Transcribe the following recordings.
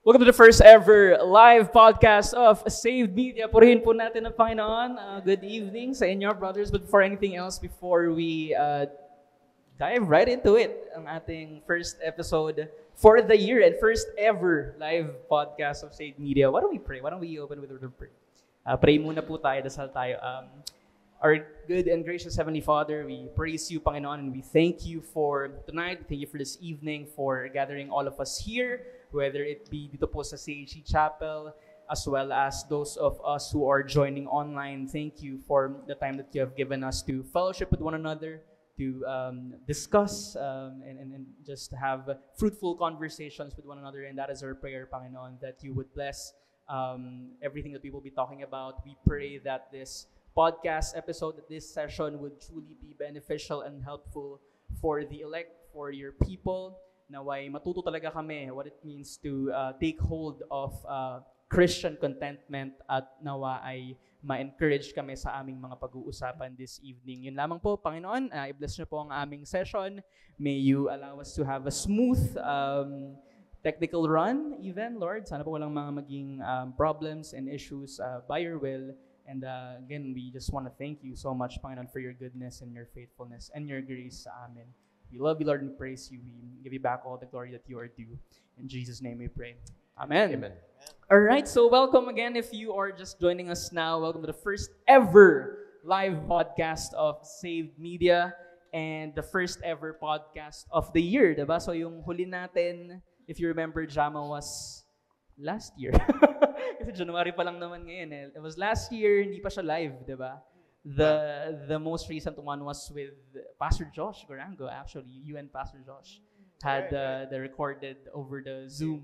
Welcome to the first ever live podcast of Saved Media. Purihin po natin ang Panginoon. Good evening sa inyo, brothers. But before anything else, before we dive right into it, ang ating first episode for the year and first ever live podcast of Saved Media, why don't we pray? Why don't we open with a word of prayer? Pray muna po tayo, dasal tayo. Our good and gracious Heavenly Father, we praise you, Panginoon, and we thank you for tonight. Thank you for this evening, for gathering all of us here, whether it be dito po sa CHC Chapel, as well as those of us who are joining online. Thank you for the time that you have given us to fellowship with one another, to discuss and just have fruitful conversations with one another. And that is our prayer, Panginoon, that you would bless everything that we will be talking about. We pray that this podcast episode, that this session would truly be beneficial and helpful for the elect, for your people. Naway matuto talaga kami what it means to take hold of Christian contentment at nawa ay ma-encourage kami sa aming mga pag-uusapan this evening. Yun lamang po, Panginoon. I-bless niyo po ang aming session. May you allow us to have a smooth technical run even, Lord. Sana po walang mga maging problems and issues by your will. And again, we just want to thank you so much, Panginoon, for your goodness and your faithfulness and your grace sa amin. We love you, Lord, and praise you. We give you back all the glory that you are due. In Jesus' name we pray. Amen. Amen. All right, so welcome again. If you are just joining us now, welcome to the first ever live podcast of Saved Media and the first ever podcast of the year, diba? So yung huli natin, if you remember, Jama was last year. Kasi January pa lang naman ngayon eh. It was last year, hindi pa siya live, diba? The most recent one was with Pastor Josh Gorango. Actually, you and Pastor Josh had the recorded over the Zoom.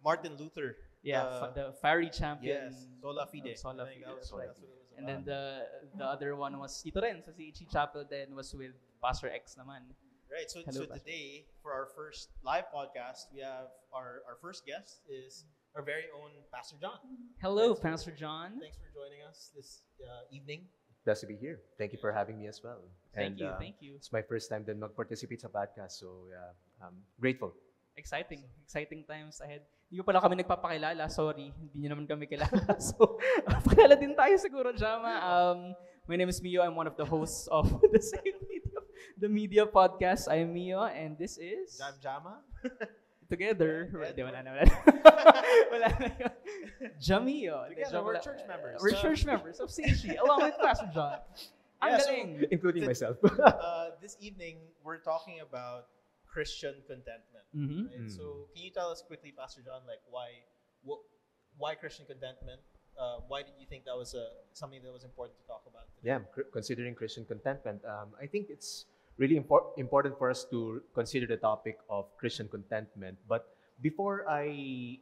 Martin Luther. The fiery champion. Yes, Sola Fide. Sola Fide, that's right. And then then the other one was dito rin sa CHC Chapel, then was with Pastor X naman. right. So Hello, so today for our first live podcast, we have our first guest is our very own Pastor John. Hello, Thanks Pastor John. Thanks for joining us this evening. Blessed to be here. Thank you for having me as well. Thank you. It's my first time din mag-participate sa podcast, so yeah, I'm grateful. Exciting times ahead. Hindi ko pala kami nagpapakilala, sorry. Hindi niyo naman kami kilala. So, pakilala din tayo siguro, Jama. My name is Mio. I'm one of the hosts of the media podcast. I'm Mio, and this is Jama. Together. Hindi, wala na. Wala na yun. Jamio. Together, we're church members. We're church members of CHC, along with Pastor John. Ang Yeah, so- galing. Including myself. This evening we're talking about Christian contentment. Mhm. Right? So can you tell us quickly, Pastor John, like why Christian contentment? Why did you think that was something that was important to talk about today? Yeah, considering Christian contentment, I think it's really important for us to consider the topic of Christian contentment. But before I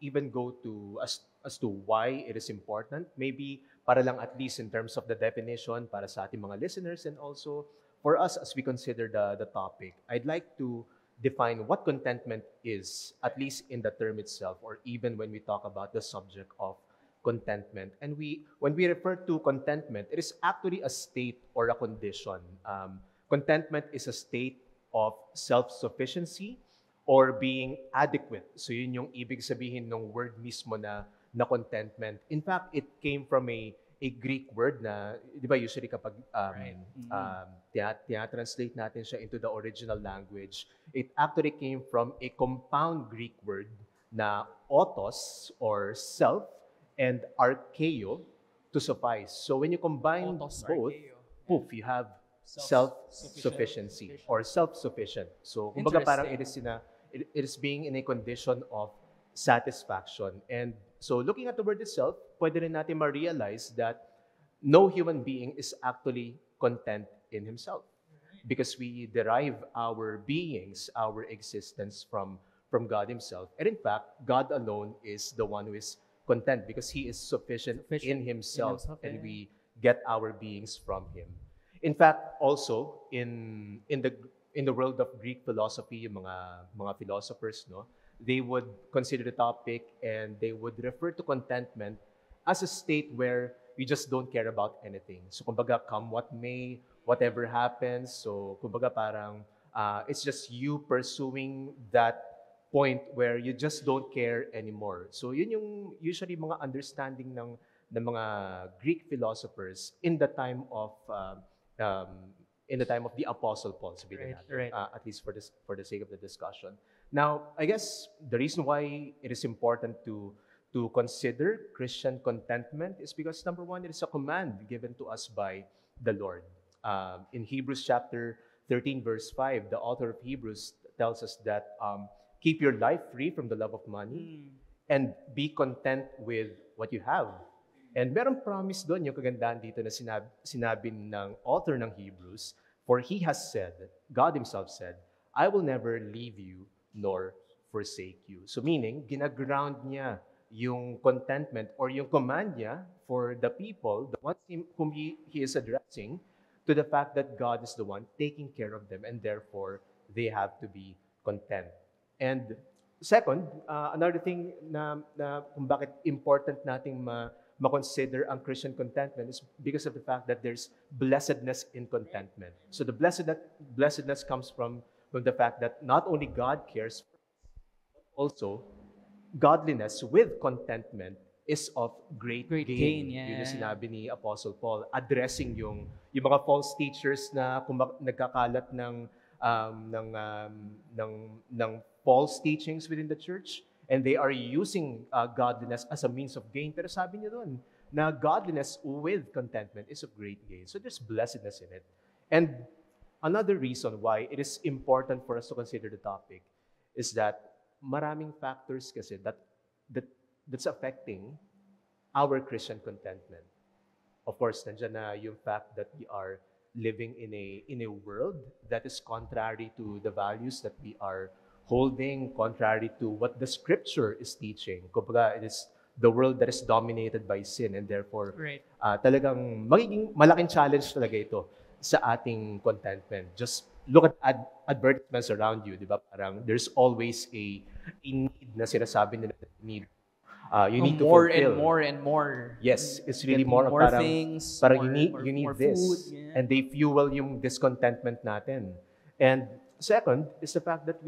even go to as to why it is important, maybe para lang at least in terms of the definition para sa ating mga listeners and also for us as we consider the topic, I'd like to define what contentment is, at least in the term itself, or even when we talk about the subject of contentment. And when we refer to contentment, it is actually a state or a condition. Contentment is a state of self-sufficiency or being adequate. So yun yung ibig sabihin ng word mismo na contentment. In fact, it came from a Greek word na, di ba usually kapag translate natin siya into the original language, it actually came from a compound Greek word na autos or self and archeo to suffice. So when you combine Autos, both, archeo. poof, you have self-sufficiency or self-sufficient. So kumbaga parang it is being in a condition of satisfaction. And so looking at the word itself, pwede rin natin ma-realize that no human being is actually content in himself because we derive our beings, our existence from God himself. And in fact, God alone is the one who is content because he is sufficient in himself, and we get our beings from him. In fact, also in the world of Greek philosophy, yung mga philosophers, no, they would consider the topic and they would refer to contentment as a state where you just don't care about anything. So kumbaga, come what may, whatever happens. So kumbaga parang it's just you pursuing that point where you just don't care anymore. So yun yung usually mga understanding ng mga Greek philosophers in the time of um, the Apostle Paul, sabihin natin, Right. at least for the sake of the discussion. Now, I guess the reason why it is important to consider Christian contentment is because number one, it is a command given to us by the Lord. In Hebrews chapter 13, verse 5, the author of Hebrews tells us that keep your life free from the love of money and be content with what you have. And meron promise doon, yung kagandahan dito na sinabi ng author ng Hebrews, for he has said, God himself said, I will never leave you nor forsake you. So meaning, ginaground niya yung contentment or yung command niya for the people, the ones whom he is addressing, to the fact that God is the one taking care of them and therefore they have to be content. And second, another thing na kung bakit important nating ma-consider ang Christian contentment is because of the fact that there's blessedness in contentment. So the blessedness comes from the fact that not only God cares, but also godliness with contentment is of great gain. Yeah. Yun yung sinabi ni Apostle Paul, addressing yung mga false teachers na nagkakalat ng false teachings within the church, and they are using godliness as a means of gain. Pero sabi niya doon na godliness with contentment is of great gain. So there's blessedness in it. And another reason why it is important for us to consider the topic is that maraming factors kasi that's affecting our Christian contentment. Of course, nandiyan na yung fact that we are living in a world that is contrary to the values that we are holding, contrary to what the Scripture is teaching. Kumbaga, it is the world that is dominated by sin, and therefore, talagang magiging malaking challenge talaga ito sa ating contentment. Just look at advertisements around you, di ba? Parang there's always a need na sinasabi nila need. You need to more fulfill. and more and more. Yes, it's really Getting more more parang, things, parang more- you need more this. food, yeah. And they fuel yung discontentment natin. And second is the fact that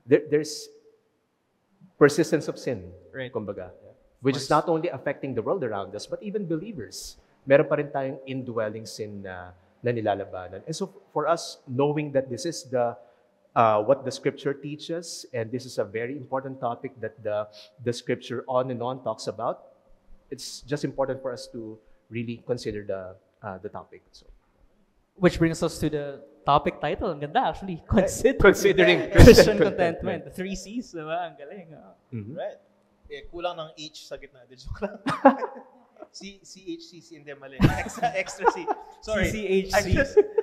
there's persistence of sin, Right. kumbaga, which is not only affecting the world around us, but even believers. Meron pa rin tayong indwelling sin na nilalabanan. And so for us, knowing that this is what the Scripture teaches, and this is a very important topic that the Scripture on and on talks about, it's just important for us to really consider the topic. So, Which brings us to the topic title. Ang ganda actually. Considering Christian contentment. The 3 C's, diba? Ang galing. Mhm. Right. Kulang ng H sa gitna. Di joke lang. CHCC, hindi mali. Extra C. Sorry. CCHC.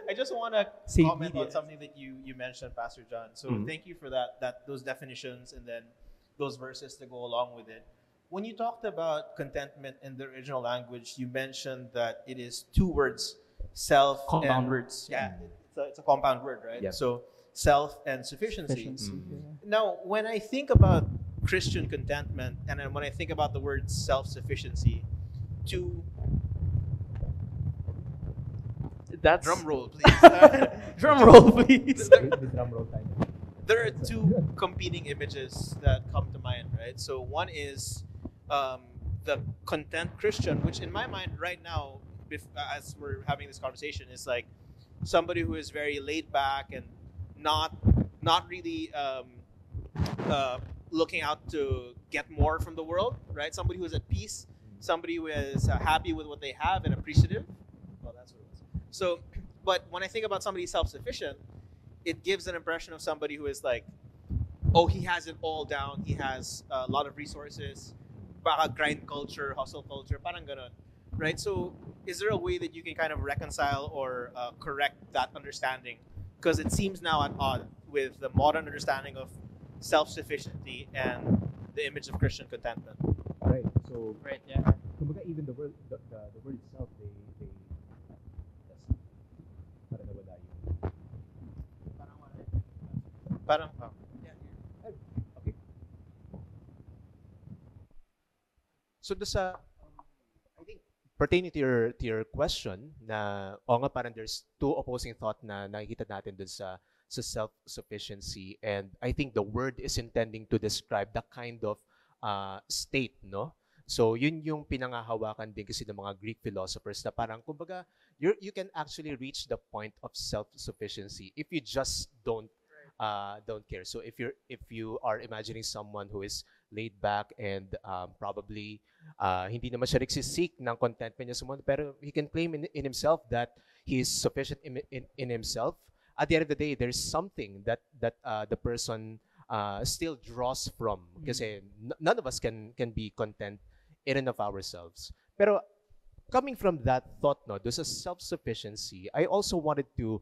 I just want to Save comment media. on something that you mentioned, Pastor John. So Mhm. thank you for those definitions and then those verses to go along with it. When you talked about contentment in the original language, you mentioned that it is 2 words, self Compound and words. Yeah, it's a compound word, right? Yeah. So self and sufficiency. Efficiency. Now, when I think about Christian contentment, and then when I think about the word self-sufficiency, That's drum roll, please. Drum roll, please. The drum roll tayo. There are 2 competing images that come to mind, right? So one is the content Christian, which in my mind right now, as we're having this conversation, is like somebody who is very laid back and not really looking out to get more from the world, right? Somebody who is at peace, somebody who is happy with what they have and appreciative. Well, that's what it was. So, but when I think about somebody self-sufficient, it gives an impression of somebody who is like, oh, he has it all down. He has a lot of resources. Baka grind culture, hustle culture, parang ganon. Right? So, is there a way that you can kind of reconcile or correct that understanding? Because it seems now at odds with the modern understanding of self-sufficiency and the image of Christian contentment. Right. So, Right, yeah. kumbaga even the word itself, they parang nawala yung Parang, okay. So I think pertaining to your question na nga parang there's 2 opposing thought na nakikita natin dun sa sa self-sufficiency. And I think the word is intending to describe the kind of state, no? So yun yung pinangahawakan din kasi ng mga Greek philosophers na parang, kumbaga, you can actually reach the point of self-sufficiency if you just don't care. So if you are imagining someone who is laid back and probably hindi naman siya nagsisik ng contentment niya sa mundo, pero he can claim in himself that he is sufficient in himself. At the end of the day, there's something that the person still draws from. Kasi none of us can be content in and of ourselves. Pero coming from that thought, no, doon sa self-sufficiency, I also wanted to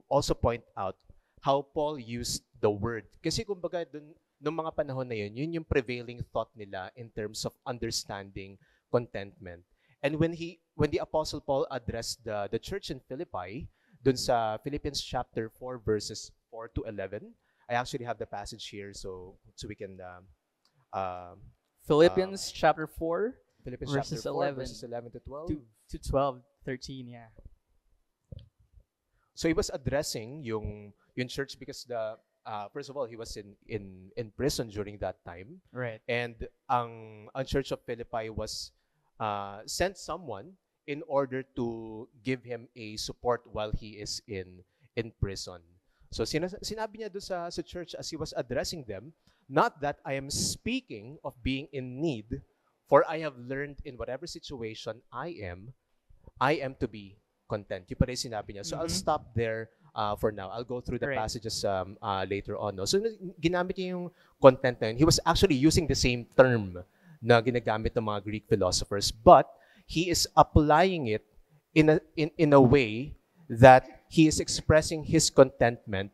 also point out how Paul used the word. Kasi kumbaga dun, nung mga panahon na yun yung prevailing thought nila in terms of understanding contentment. And when the Apostle Paul addressed the church in Philippi, dun sa Philippians chapter 4 verses 4 to 11, I actually have the passage here so we can Philippians chapter 4 Philippians verses chapter 4 11 verses 11 to 12. to 12, 13, yeah. So he was addressing yung church because first of all, he was in prison during that time. Right. And ang Church of Philippi was sent someone in order to give him a support while he is in prison. So sinabi niya doon sa church as he was addressing them, not that I am speaking of being in need, for I have learned in whatever situation I am to be content. Yung pa rin sinabi niya. So I'll stop there for now. I'll go through the passages later on. No? So ginamit niya yung content na yun. He was actually using the same term na ginagamit ng mga Greek philosophers, but he is applying it in a way that he is expressing his contentment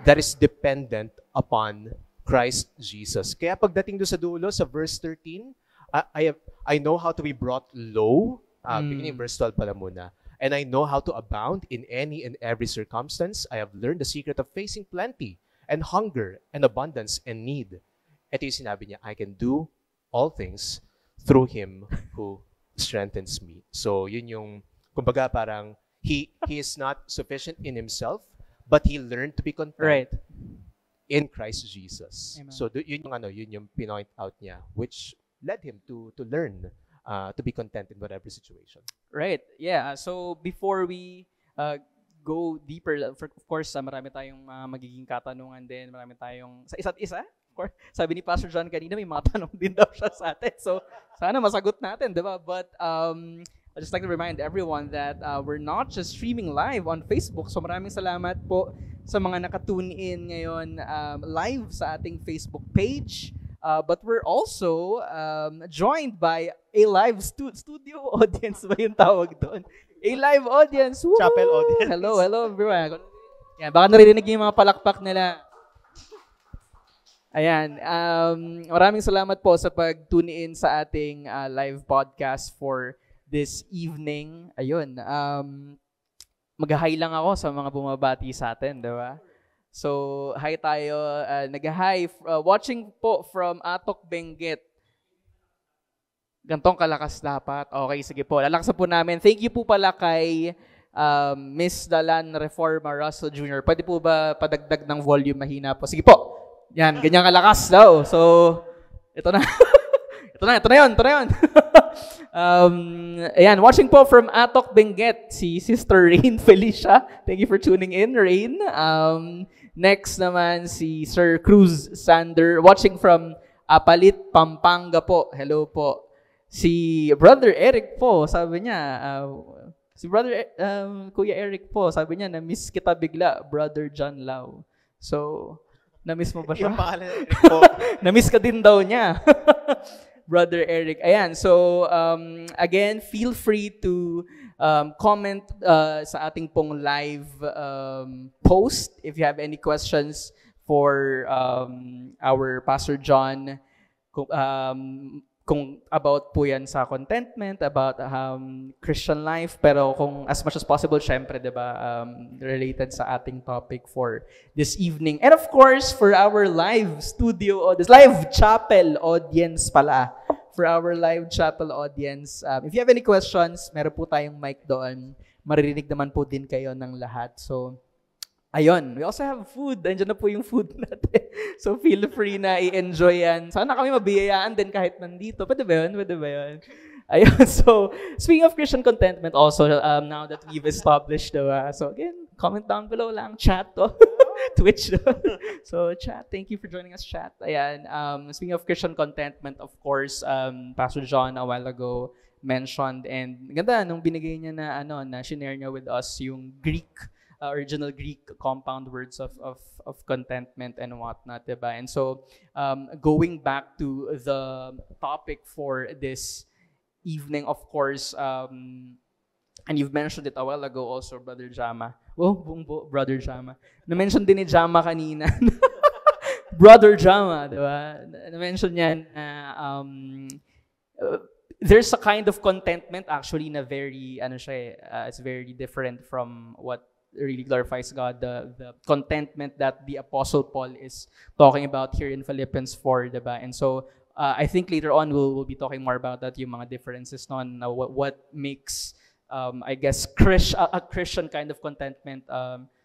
that is dependent upon Christ Jesus. Kaya pagdating doon sa dulo, sa verse 13, I know how to be brought low. Beginning verse 12 pala muna. And I know how to abound in any and every circumstance. I have learned the secret of facing plenty and hunger and abundance and need. Ito yung sinabi niya, I can do all things through Him who strengthens me. So yun yung, kumbaga parang, he is not sufficient in himself, but he learned to be content in Christ Jesus. Amen. So yun yung pinoint out niya, which led him to learn to be content in whatever situation. Right. Yeah. So before we go deeper, of course, marami tayong magiging katanungan din, marami tayong sa isa't isa. Of course, sabi ni Pastor John kanina, may mga tanong din daw siya sa atin. So sana masagot natin, di ba? But I'd just like to remind everyone that we're not just streaming live on Facebook. So maraming salamat po sa mga nakatune in ngayon live sa ating Facebook page. But we're also joined by a live studio audience ba yung tawag doon? A live audience. Woo! Chapel audience. Hello everyone. Yan, baka naririnig yung mga palakpak nila. Ayan. Maraming salamat po sa pag-tune in sa ating live podcast for this evening. Ayun. Mag-hi lang ako sa mga bumabati sa atin, di ba? So, hi tayo. Nag-hi. Watching po from Atok Benguet. Gantong kalakas dapat. Okay, sige po. Lalaksan po namin. Thank you po pala kay Miss Dalan Reforma Russell Jr. Pwede po ba padagdag ng volume, mahina po? Sige po. Yan, ganyan kalakas daw. So, ito na. ito na yun. Ayan, watching po from Atok Benguet, si Sister Rain Felicia. Thank you for tuning in, Rain. Next naman, si Sir Cruz Sander, watching from Apalit, Pampanga po. Hello po. Si Brother Eric po, sabi niya, Kuya Eric po, sabi niya, na-miss kita bigla, Brother John Lau. So, na-miss mo ba siya? Yung pangalan Eric po. Na-miss ka din daw niya. Brother Eric. Ayan, so again, feel free to comment sa ating pong live post if you have any questions for our Pastor John kung about po yan sa contentment, about Christian life, pero kung as much as possible, syempre, diba, related sa ating topic for this evening. And of course, for our live studio, this live chapel audience pala, for our live chapel audience, if you have any questions, meron po tayong mic doon. Maririnig naman po din kayo ng lahat. So, Ayun, we also have food. Andiyan na po yung food natin. So feel free na i-enjoy yan. Sana kami mabiyayaan din kahit nandito. Pwede ba yun? Pwede ba yun? Ayun, so speaking of Christian contentment also, now that we've established, diba? So again, comment down below lang, chat to. Twitch. So chat, thank you for joining us, chat. Ayan, speaking of Christian contentment, of course, Pastor John a while ago mentioned, and ganda nung binigay niya na na shinare niya with us yung original Greek compound words of contentment and whatnot, diba? And so, going back to the topic for this evening, of course, and you've mentioned it a while ago also, Brother Jama. Brother Jama. Na-mention din ni Jama kanina. Brother Jama, diba? Na-mention niya there's a kind of contentment actually na very, it's very different from what really glorifies God, the contentment that the Apostle Paul is talking about here in Philippians 4, diba? And so, I think later on we'll be talking more about that, yung mga differences on what makes, I guess, a Christian kind of contentment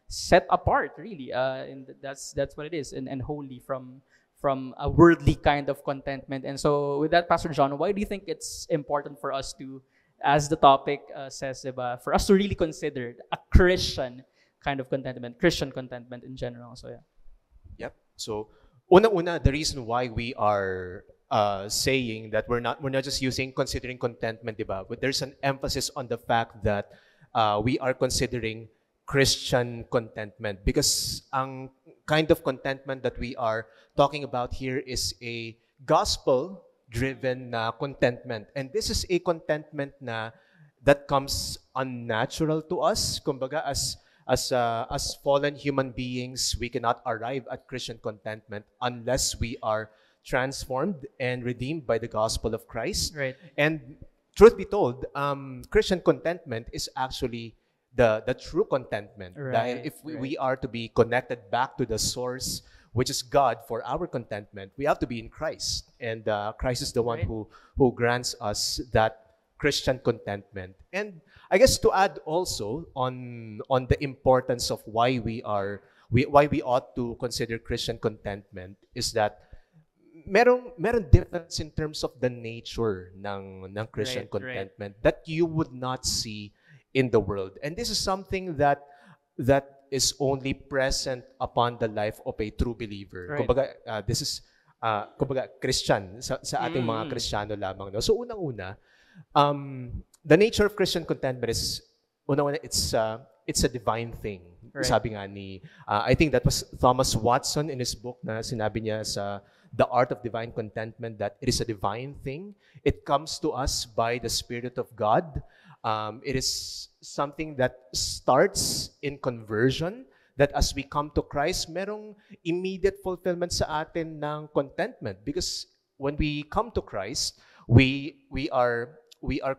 set apart, really. And that's what it is, and holy from a worldly kind of contentment. And so, with that, Pastor John, why do you think it's important for us to, as the topic says, diba, for us to really consider a Christian kind of contentment, Christian contentment in general? So yeah. Yep. So, una, the reason why we are saying that we're not just considering contentment, diba? But there's an emphasis on the fact that we are considering Christian contentment, because ang kind of contentment that we are talking about here is a gospel-driven contentment. And this is a contentment that comes unnatural to us. Kumbaga, as fallen human beings, we cannot arrive at Christian contentment unless we are transformed and redeemed by the gospel of Christ. Right. And truth be told, Christian contentment is actually the true contentment. Right. If we are to be connected back to the source, which is God, for our contentment, we have to be in Christ. And Christ is the one who grants us that Christian contentment. And I guess to add also on the importance of why we ought to consider Christian contentment is that meron difference in terms of the nature ng Christian contentment that you would not see in the world. And this is something that is only present upon the life of a true believer. Right. Kumbaga, this is Christian sa ating mga Kristiyano lamang, no? So unang-una, the nature of Christian contentment is it's a divine thing. Right. Sabi nga ni I think that was Thomas Watson in his book na sinabi niya sa The Art of Divine Contentment that it is a divine thing. It comes to us by the Spirit of God. It is something that starts in conversion, that as we come to Christ, merong immediate fulfillment sa atin ng contentment. Because when we come to Christ, we are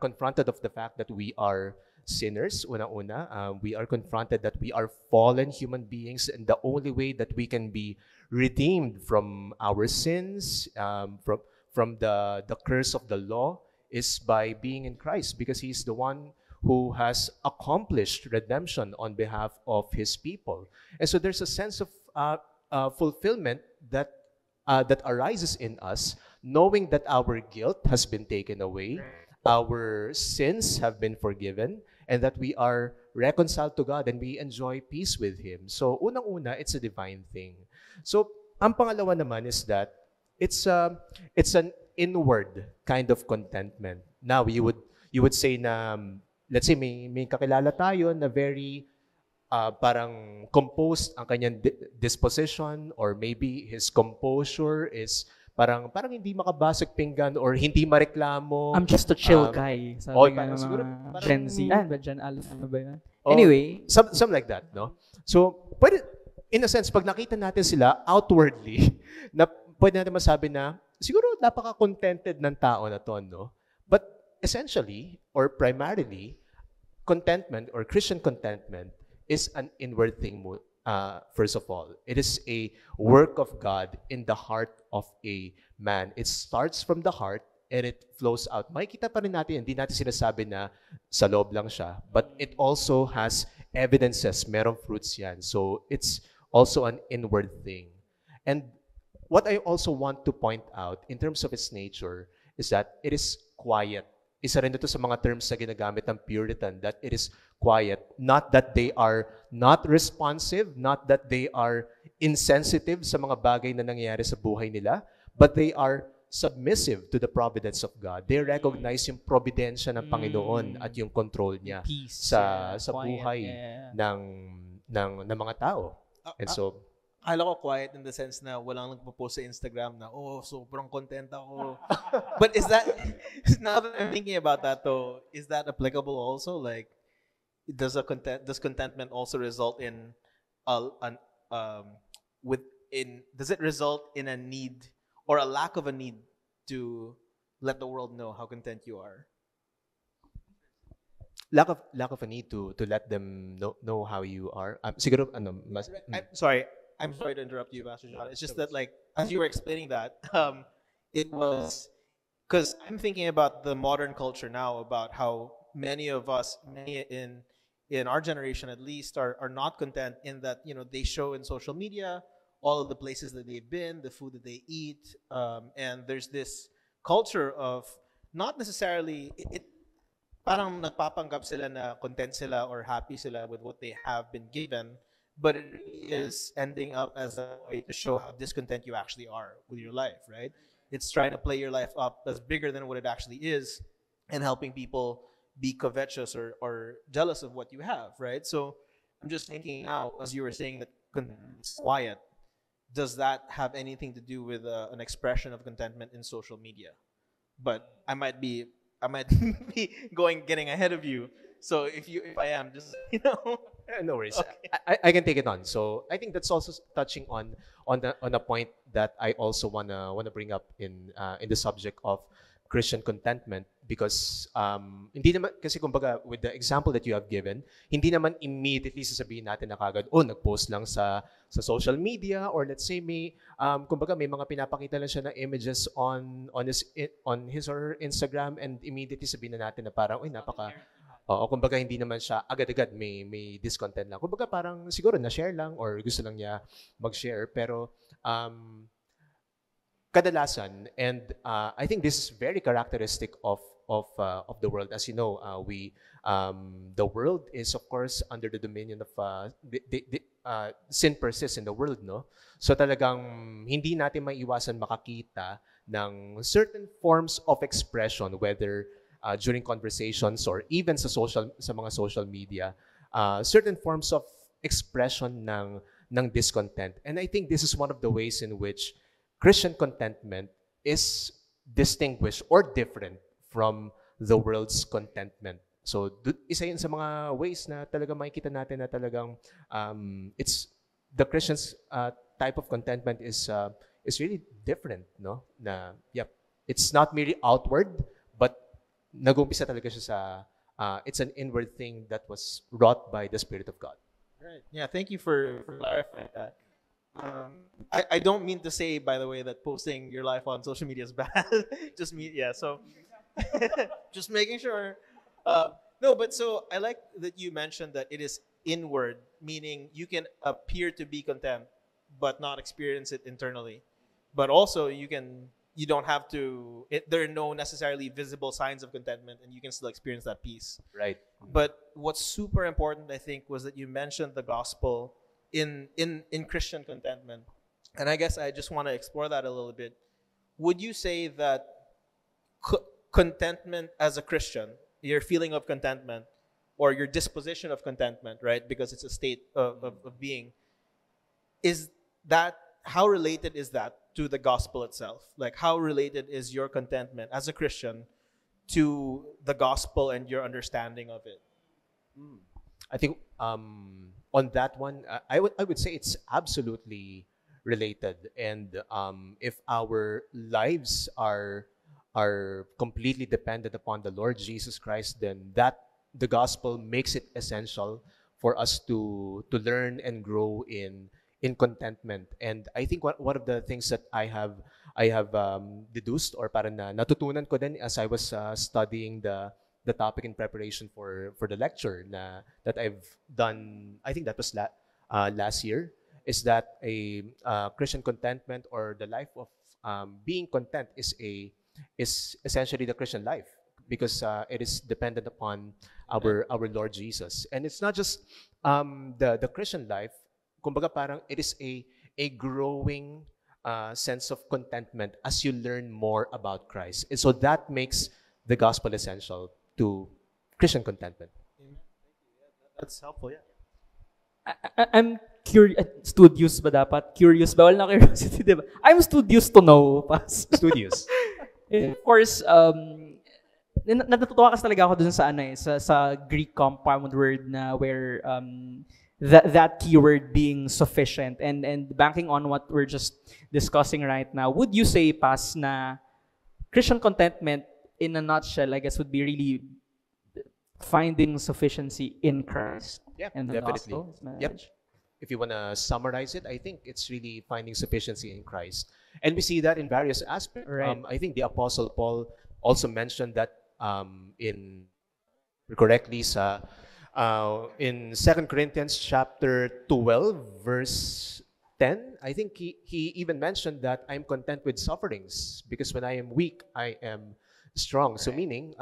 confronted of the fact that we are sinners, una-una. We are confronted that we are fallen human beings, and the only way that we can be redeemed from our sins, from the curse of the law, is by being in Christ, because He's the one who has accomplished redemption on behalf of His people. And so there's a sense of fulfillment that arises in us, knowing that our guilt has been taken away, our sins have been forgiven, and that we are reconciled to God and we enjoy peace with Him. So unang-una, it's a divine thing. So ang pangalawa naman is that it's an inward kind of contentment. Now, you would say na, let's say may kakilala tayo na very parang composed ang kanyang disposition, or maybe his composure is parang hindi makabasag pinggan or hindi mareklamo. I'm just a chill guy. Sabi nga siguro mga Gen Z. Gen Alpha ba yun? Oh, Anyway. Something like that, no? So, pwede, in a sense, pag nakita natin sila outwardly, na pwede natin masabi na, siguro napaka-contented ng tao na to, no? But essentially, or primarily, contentment or Christian contentment is an inward thing, first of all. It is a work of God in the heart of a man. It starts from the heart and it flows out. Makikita pa rin natin, hindi natin sinasabi na sa loob lang siya, but it also has evidences, merong fruits yan. So it's also an inward thing. And what I also want to point out in terms of its nature is that it is quiet. Isa rin ito sa mga terms na ginagamit ng Puritan, that it is quiet. Not that they are not responsive, not that they are insensitive sa mga bagay na nangyayari sa buhay nila, but they are submissive to the providence of God. They recognize yung providensya ng Panginoon at yung control niya Peace, sa quiet, buhay yeah. ng mga tao. And so, Akala ko quiet in the sense na walang nagpo-post sa Instagram na, oh, sobrang content ako. But is that, now that I'm thinking about that though, is that applicable also? Like, does contentment also result in, does it result in a need or a lack of a need to let the world know how content you are? lack of a need to let them know how you are. Siguro I'm sorry to interrupt you, Pastor John. It's just that, like, as you were explaining that, it was because I'm thinking about the modern culture now, about how many of us, many in our generation at least, are not content in that, you know, they show in social media all of the places that they've been, the food that they eat, and there's this culture of not necessarily it parang nagpapanggap sila na content sila or happy sila with what they have been given, but it is ending up as a way to show how discontent you actually are with your life, right? It's trying to play your life up as bigger than what it actually is and helping people be covetous or jealous of what you have, right? So I'm just thinking now, as you were saying that it's quiet, does that have anything to do with an expression of contentment in social media? But I might be getting ahead of you. So if I am, just no worries. Okay. I can take it on. So I think that's also touching on a point that I also wanna bring up in the subject of Christian contentment, because hindi naman kasi kumbaga with the example that you have given, hindi naman immediately sasabihin natin na kagad, oh, nag-post lang sa social media, or let's say may kumbaga may mga pinapakita lang siya na images on his or her Instagram, and immediately sabihin na natin na parang o kumbaga hindi naman siya agad-agad may discontent lang. Kumbaga parang siguro na-share lang or gusto lang niya mag-share, pero kadalasan, and I think this is very characteristic of the world. As you know, the world is of course under the dominion of sin persists in the world, no? So talagang hindi natin maiiwasan makakita ng certain forms of expression, whether during conversations or even sa mga social media, certain forms of expression ng discontent. And I think this is one of the ways in which Christian contentment is distinguished or different from the world's contentment. So, isa yun sa mga ways na talagang makikita natin na talagang it's the Christian's type of contentment is really different, no? Na it's not merely outward, but nag-umpisa talaga siya sa it's an inward thing that was wrought by the Spirit of God. Right. Yeah. Thank you for clarifying that. I don't mean to say, by the way, that posting your life on social media is bad. So just making sure. No, but so I like that you mentioned that it is inward, meaning you can appear to be content, but not experience it internally. But also you don't have to. There are no necessarily visible signs of contentment, and you can still experience that peace. Right. But what's super important, I think, was that you mentioned the gospel in Christian contentment. And I guess I just want to explore that a little bit. Would you say that contentment as a Christian, your feeling of contentment or your disposition of contentment, right? Because it's a state of being, is that, how related is that to the gospel itself? Like, how related is your contentment as a Christian to the gospel and your understanding of it? I think on that one, I would say it's absolutely related. And if our lives are completely dependent upon the Lord Jesus Christ, then the gospel makes it essential for us to learn and grow in contentment. And I think one of the things that I have deduced or parang natutunan ko din as I was studying the the topic in preparation for the lecture that I've done. I think that was last year. Is that a Christian contentment, or the life of being content is essentially the Christian life, because it is dependent upon our Lord Jesus. And it's not just the Christian life. Kumbaga parang it is a growing sense of contentment as you learn more about Christ. And so that makes the gospel essential to Christian contentment. That's helpful, yeah. I'm curious. Studious ba dapat? Curious ba? Wala na curiosity, diba? I'm studious to know, Pas. Studious. Of course, natutuwa kasi talaga ako dun sa sa Greek compound word na where that keyword being sufficient, and banking on what we're just discussing right now, would you say, Pas, na Christian contentment in a nutshell, I guess, would be really finding sufficiency in Christ? Yeah, and the definitely. gospel, Yep. If you want to summarize it, I think it's really finding sufficiency in Christ. And we see that in various aspects. Right. I think the Apostle Paul also mentioned that correctly in 2 Corinthians chapter 12, verse 10. I think he even mentioned that I'm content with sufferings, because when I am weak, I am strong. So meaning,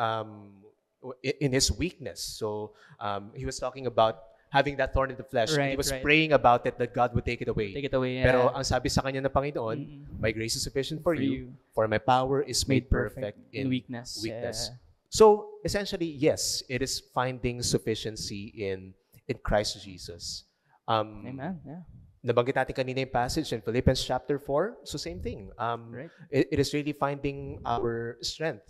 in his weakness. So he was talking about having that thorn in the flesh. Right, He was right. praying about it, that God would take it away. Take it away. Pero ang sabi sa kanya ng Panginoon, my grace is sufficient for you, for my power is made perfect in weakness. weakness. Yeah. So essentially, yes, it is finding sufficiency in Christ Jesus. Amen. Yeah. Nabanggit natin kanina yung passage in Philippians chapter 4. So same thing. Right. It is really finding our strength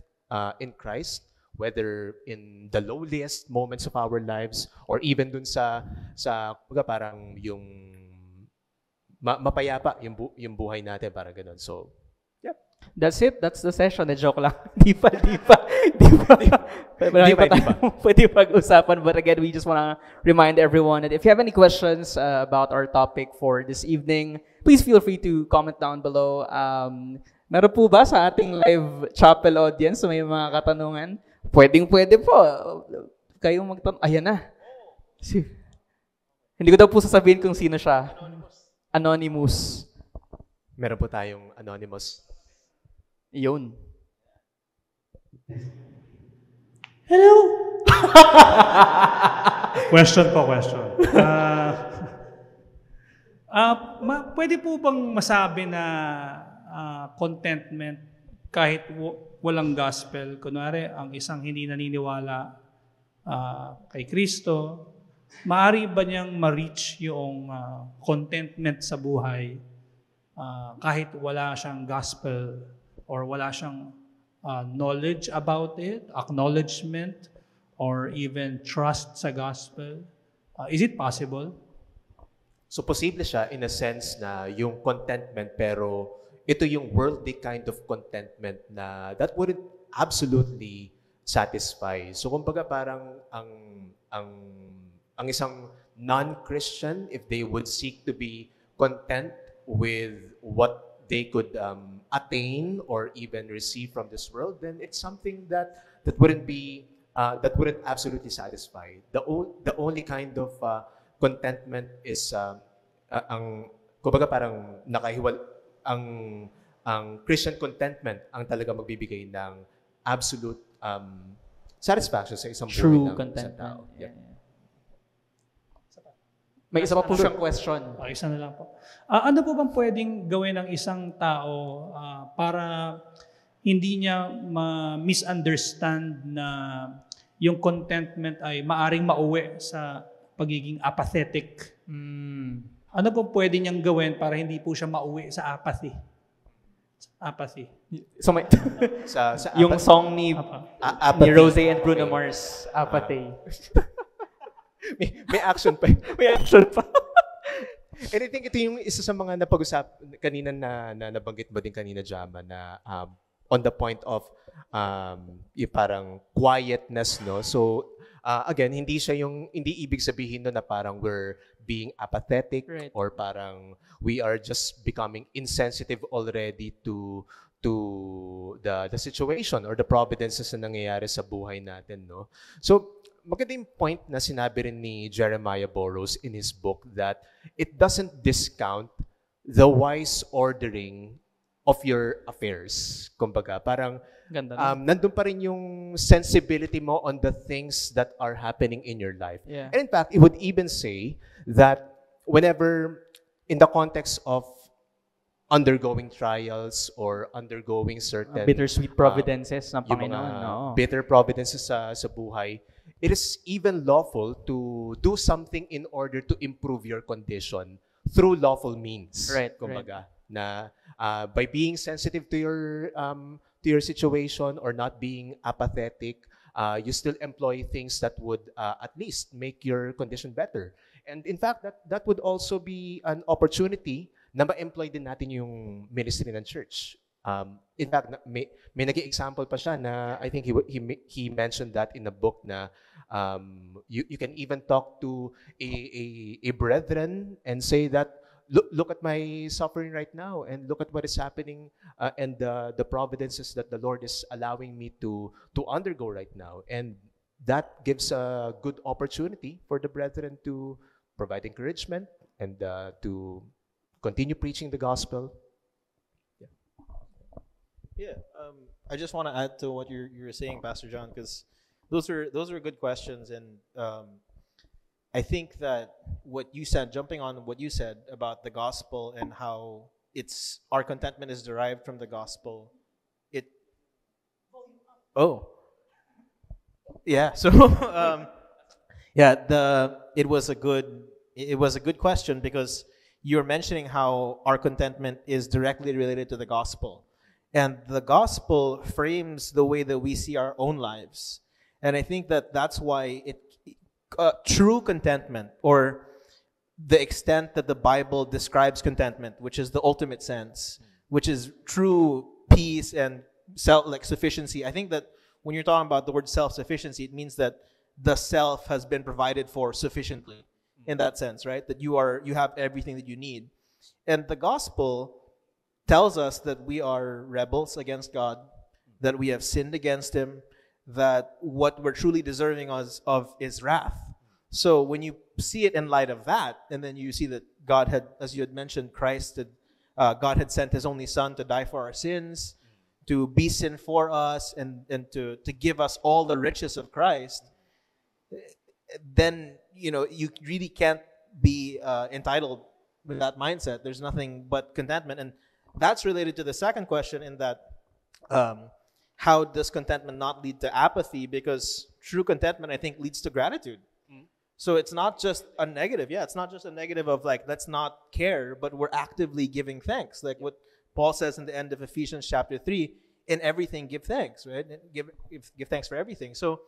in Christ, whether in the lowliest moments of our lives, or even dun sa parang yung mapayapa yung buhay natin, parang ganun. So, yeah. That's it. That's the session. Joke lang. Di pa. Pwede pag-usapan. But again, we just want to remind everyone that if you have any questions about our topic for this evening, please feel free to comment down below. Meron po ba sa ating live chapel audience may mga katanungan? Pwede po. Kayong magtanong. Ayan na. Hindi ko daw po sasabihin kung sino siya. Anonymous. Meron po tayong anonymous. Yun. Hello? Question. Pwede po bang masabi na contentment kahit walang gospel? Kunwari, ang isang hindi naniniwala kay Kristo, maaari ba niyang ma-reach yung contentment sa buhay kahit wala siyang gospel or wala siyang knowledge about it, acknowledgement, or even trust sa gospel? Is it possible? So posible siya in a sense na yung contentment, pero ito yung worldly kind of contentment na that wouldn't absolutely satisfy. So kumbaga parang ang isang non-Christian, if they would seek to be content with what they could attain or even receive from this world, then it's something that wouldn't absolutely satisfy. The only kind of contentment is kumbaga parang ang Christian contentment ang talaga magbibigay ng absolute satisfaction sa isang True buhay ng isang contentment. tao. Yeah. Yep. May isa pa po siyang question. Okay, isa na lang po. Ano po bang pwedeng gawin ng isang tao para hindi niya ma-misunderstand na yung contentment ay maaring mauwi sa pagiging apathetic? Ano po pwede niyang gawin para hindi po siya mauwi sa apathy? Apathy. So may, Sa yung song ni apathy. Rose and Bruno Mars, Apathy. May action pa. May action pa. And I think ito yung isa sa mga napag-usap kanina na nabanggit mo din kanina, Jama, na on the point of yung parang quietness, no? So again, hindi ibig sabihin no na parang we're being apathetic, right, or parang we are just becoming insensitive already to to the situation or the providences na nangyayari sa buhay natin, no? So, maganda yung point na sinabi rin ni Jeremiah Burroughs in his book that it doesn't discount the wise ordering of your affairs. Kumbaga, parang Ganda na. nandun pa rin yung sensibility mo on the things that are happening in your life. Yeah. And in fact, it would even say that whenever, in the context of undergoing trials or undergoing certain Bittersweet providences ng yung mga Panginoon. No? bitter providences sa buhay, it is even lawful to do something in order to improve your condition through lawful means. Right, Kumbaga, na by being sensitive to your situation or not being apathetic, you still employ things that would at least make your condition better. And in fact, that would also be an opportunity na ma-employ din natin yung ministry ng church. In fact, may naging example pa siya na I think he mentioned that in a book na you can even talk to a brethren and say that look at my suffering right now and look at what is happening and the providences that the Lord is allowing me to undergo right now. And that gives a good opportunity for the brethren to provide encouragement and to continue preaching the gospel. Yeah, I just want to add to what you're saying, Pastor John, because those are good questions, and I think that what you said, jumping on what you said about the gospel and how our contentment is derived from the gospel. So it was a good question because you're mentioning how our contentment is directly related to the gospel. And the gospel frames the way that we see our own lives. And I think that that's why true contentment, or the extent that the Bible describes contentment, which is the ultimate sense, which is true peace and sufficiency. I think that when you're talking about the word self-sufficiency, it means that the self has been provided for sufficiently in that sense, right? That you have everything that you need. And the gospel tells us that we are rebels against God, that we have sinned against Him, that what we're truly deserving of is wrath. So when you see it in light of that, and then you see that God had, as you had mentioned, God had sent His only Son to die for our sins, to be sin for us, and to give us all the riches of Christ, then you really can't be entitled with that mindset. There's nothing but contentment. And that's related to the second question in that how does contentment not lead to apathy? Because true contentment, I think, leads to gratitude. So it's not just a negative. Yeah, it's not just a negative of let's not care, but we're actively giving thanks. Like what Paul says in the end of Ephesians chapter 3, in everything give thanks, right? Give thanks for everything. So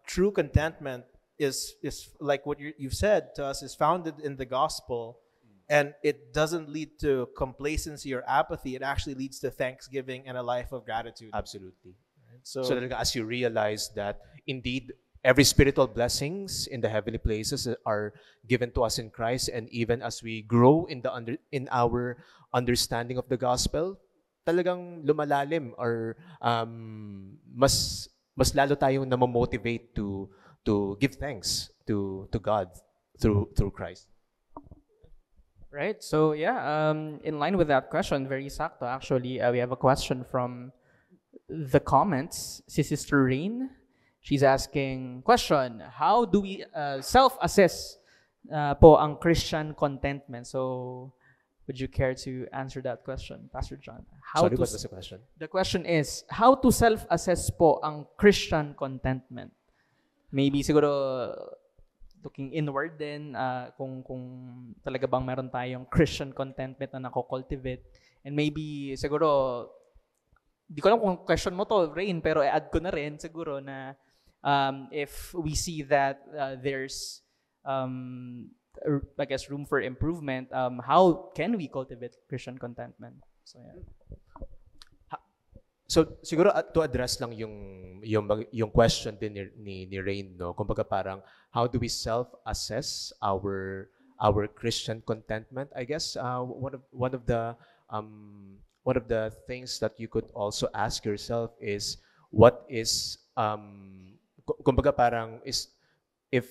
true contentment is like what you've said to us, is founded in the gospel. And it doesn't lead to complacency or apathy. It actually leads to thanksgiving and a life of gratitude. Absolutely. Right? So as you realize that indeed every spiritual blessings in the heavenly places are given to us in Christ, and even as we grow in our understanding of the gospel, talagang lumalalim, or mas lalo tayong namomotivate to give thanks to God through Christ. Right. So yeah, in line with that question, very sakto actually, we have a question from the comments. Si Sister Rain, she's asking, question, how do we self-assess po ang Christian contentment? So would you care to answer that question, Pastor John? Sorry, what was the question? The question is, how to self-assess po ang Christian contentment? Maybe siguro looking inward din, kung talaga bang meron tayong Christian contentment na nako-cultivate. And maybe, siguro, di ko alam kung question mo to, Rain, pero i-add ko na rin siguro na if we see that there's, I guess, room for improvement, how can we cultivate Christian contentment? So, yeah. So siguro to address lang yung question din ni Rain, no. Kumbaga parang how do we self-assess our Christian contentment? I guess one of the one of the things that you could also ask yourself is what is kumbaga parang is if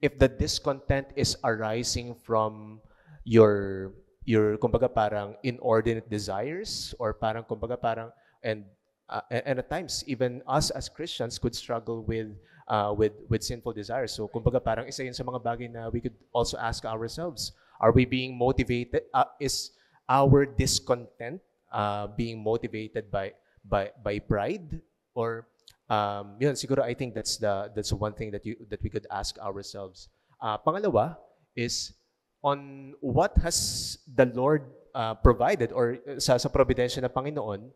the discontent is arising from your kumbaga parang inordinate desires, or parang kumbaga parang and at times even us as Christians could struggle with sinful desires. So kumbaga parang isa yun sa mga bagay na we could also ask ourselves, are we being motivated, is our discontent being motivated by pride, or yun siguro I think that's one thing that we could ask ourselves. Pangalawa is on what has the Lord provided, or sa providensya ng Panginoon,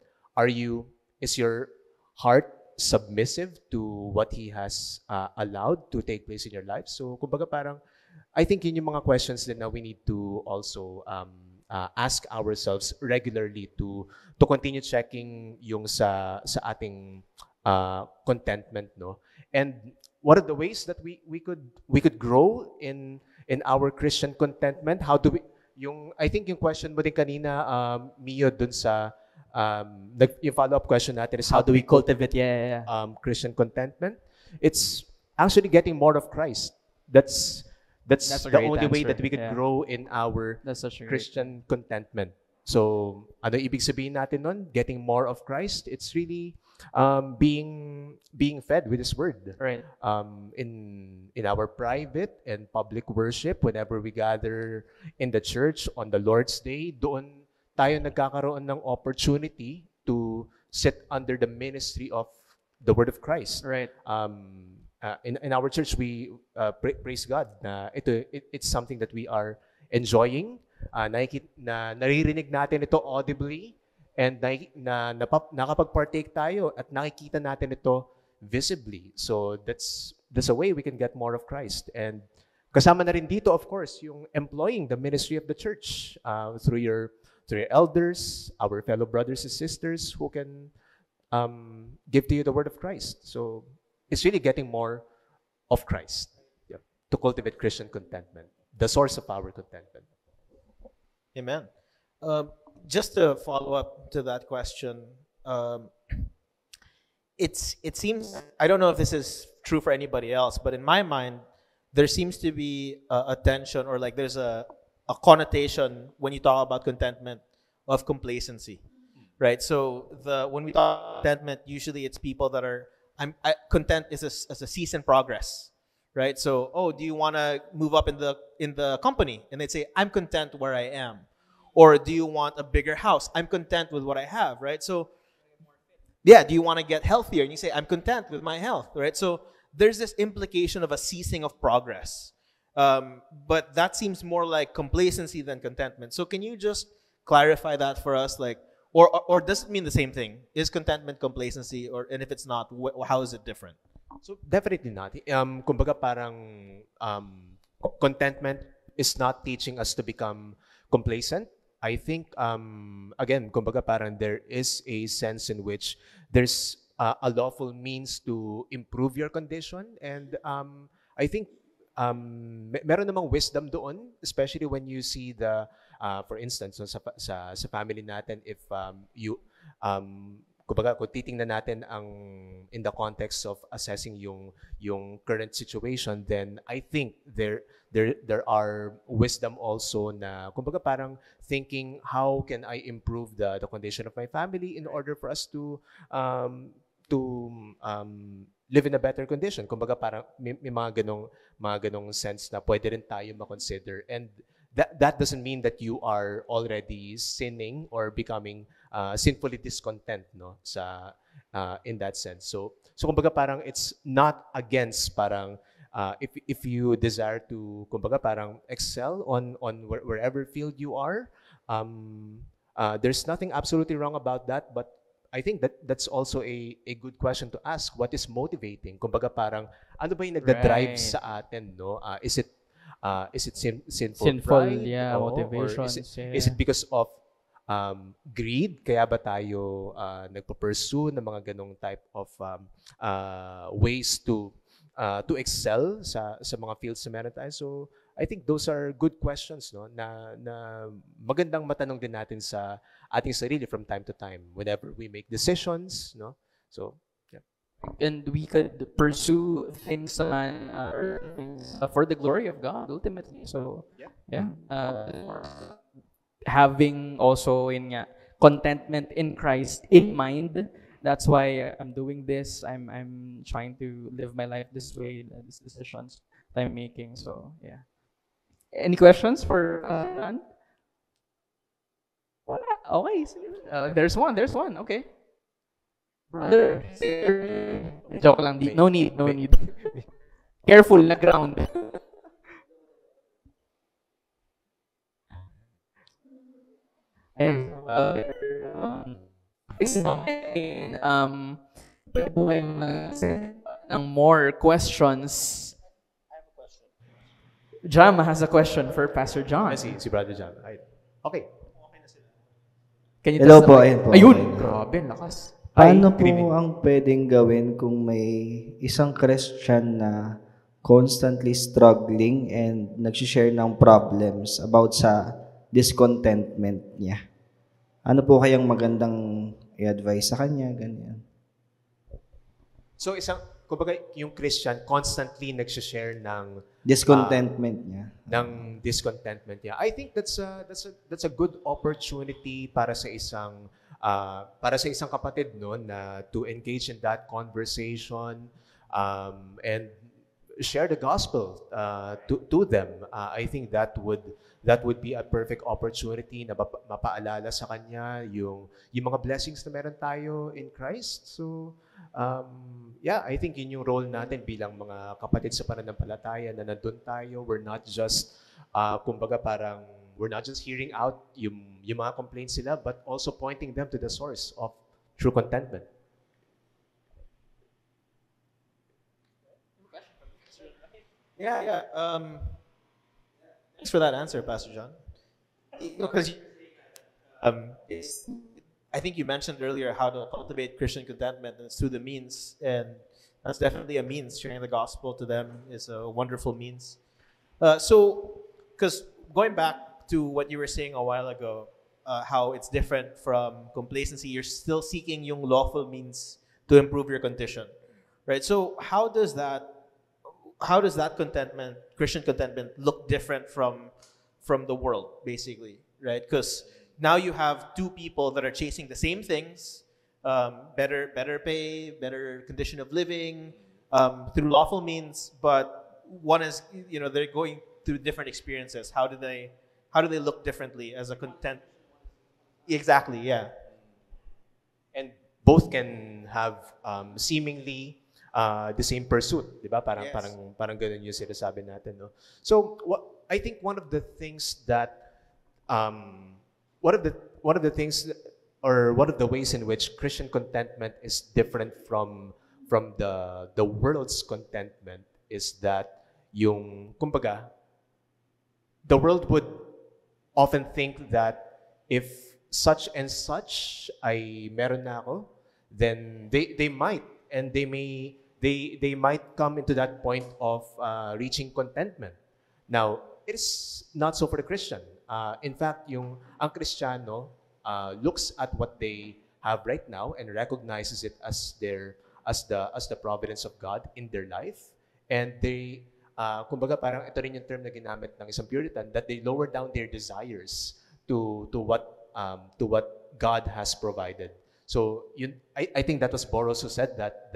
is your heart submissive to what He has allowed to take place in your life? So kumbaga parang I think yun yung mga questions din na we need to also ask ourselves regularly to continue checking yung sa ating contentment, no? And what are the ways that we could grow in our Christian contentment? How do we I think yung question mo din kanina, Mio, dun sa yung follow-up question natin is how do we cultivate Christian contentment? It's actually getting more of Christ. That's the only way that we could grow in our Christian contentment. So, ano ibig sabihin natin nun? Getting more of Christ. It's really being fed with His Word. Right. In our private and public worship, whenever we gather in the church on the Lord's Day, doon tayo nagkakaroon ng opportunity to sit under the ministry of the Word of Christ. Right. In our church, we praise God na it's something that we are enjoying. Naririnig natin ito audibly, and nakapag-partake tayo at nakikita natin ito visibly. So that's a way we can get more of Christ. And kasama na rin dito, of course, yung employing the ministry of the church through your elders, our fellow brothers and sisters who can give to you the word of Christ. So it's really getting more of Christ, to cultivate Christian contentment, the source of our contentment. Amen. Just to follow up to that question, it seems, I don't know if this is true for anybody else, but in my mind, there seems to be a tension, or like there's a connotation when you talk about contentment of complacency, right? So when we talk about contentment, usually it's people that are content is a season progress, right? So do you want to move up in the company? And they'd say, I'm content where I am. Or do you want a bigger house? I'm content with what I have, right? So do you want to get healthier? And you say, I'm content with my health, right? So there's this implication of a ceasing of progress. But that seems more like complacency than contentment. So can you just clarify that for us? Like, or does it mean the same thing? Is contentment complacency? And if it's not, how is it different? So definitely not. Kumbaga parang contentment is not teaching us to become complacent. I think, again, kumbaga parang there is a sense in which there's a lawful means to improve your condition. And I think meron namang wisdom doon, especially when you see for instance, sa family natin, if kumbaga, kung titingnan natin in the context of assessing yung current situation, then I think there are wisdom also na kumbaga parang thinking, how can I improve the condition of my family in order for us to live in a better condition. Kumbaga parang may mga ganong sense na pwede rin tayo ma-consider. And that doesn't mean that you are already sinning or becoming sinfully discontent, no, in that sense. So kumbaga parang it's not against parang if you desire to kumbaga parang excel on wherever field you are, there's nothing absolutely wrong about that, but I think that's also a good question to ask. What is motivating? Kumbaga parang ano ba yung nagda-drive sa atin, no? Is it sinful pride? Motivation. Is it because of greed? Kaya ba tayo nagpo-pursue ng mga ganong type of ways to excel sa mga fields na meron tayo? So I think those are good questions, no, na magandang matanong din natin sa ating sarili from time to time whenever we make decisions, no. So, yeah. And we could pursue things for the glory of God ultimately. So yeah, having also contentment in Christ in mind. That's why I'm doing this. I'm trying to live my life this way. These decisions that I'm making. So yeah. Any questions for Ran? Okay. There's one. Okay. Brother. Joke lang. No need. Careful na ground. And more questions. Jam has a question for Pastor John. Si Brother Jam. Okay. Can you Hello test po, the mic? ayun po. Ayun! Okay. Grabe, lakas. Paano po Grieving. ang pwedeng gawin kung may isang Christian na constantly struggling and nagsishare ng problems about sa discontentment niya? Ano po kayang magandang i-advise sa kanya? Ganyan. So kumbaga yung Christian constantly nagsishare ng Discontentment niya. ng discontentment niya. I think that's a good opportunity para sa isang kapatid, no, na to engage in that conversation and share the gospel to them. I think that would be a perfect opportunity na mapaalala sa kanya yung mga blessings na meron tayo in Christ. So yeah, I think yun yung role natin bilang mga kapatid sa pananampalataya na nandun tayo. We're not just kumbaga parang we're not just hearing out yung mga complaints sila, but also pointing them to the source of true contentment. Yeah. Thanks for that answer, Pastor John. Because I think you mentioned earlier how to cultivate Christian contentment, and it's through the means, and that's definitely a means. Sharing the gospel to them is a wonderful means. So, because going back to what you were saying a while ago, how it's different from complacency, you're still seeking yung lawful means to improve your condition, right? So, how does that contentment, Christian contentment, look different from the world, basically, right? Because now you have two people that are chasing the same things, better pay, better condition of living, through lawful means, but one is, they're going through different experiences. How do they look differently as a content? Exactly, yeah. And both can have seemingly the same pursuit, di ba? Yes. Parang ganun yung sinasabi natin, no? So I think one of the things or one of the ways in which Christian contentment is different from the world's contentment is that kumbaga, the world would often think that if such and such ay meron na ako, then they might come into that point of reaching contentment. Now, it is not so for the Christian. In fact, ang Kristiyano looks at what they have right now and recognizes it as the providence of God in their life, and they kumbaga parang ito rin yung term na ginamit ng isang Puritan, that they lower down their desires to what God has provided. So I think that was Boros who said that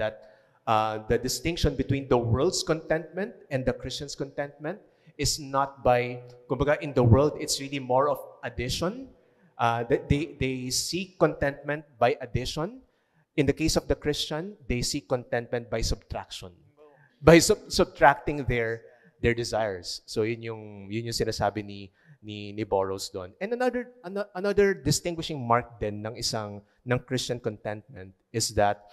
the distinction between the world's contentment and the Christian's contentment is not by, kumbaga, in the world, it's really more of addition. They seek contentment by addition. In the case of the Christian, they seek contentment by subtraction. By subtracting their desires. So yun yung sinasabi ni Boros doon. And another distinguishing mark din ng Christian contentment is that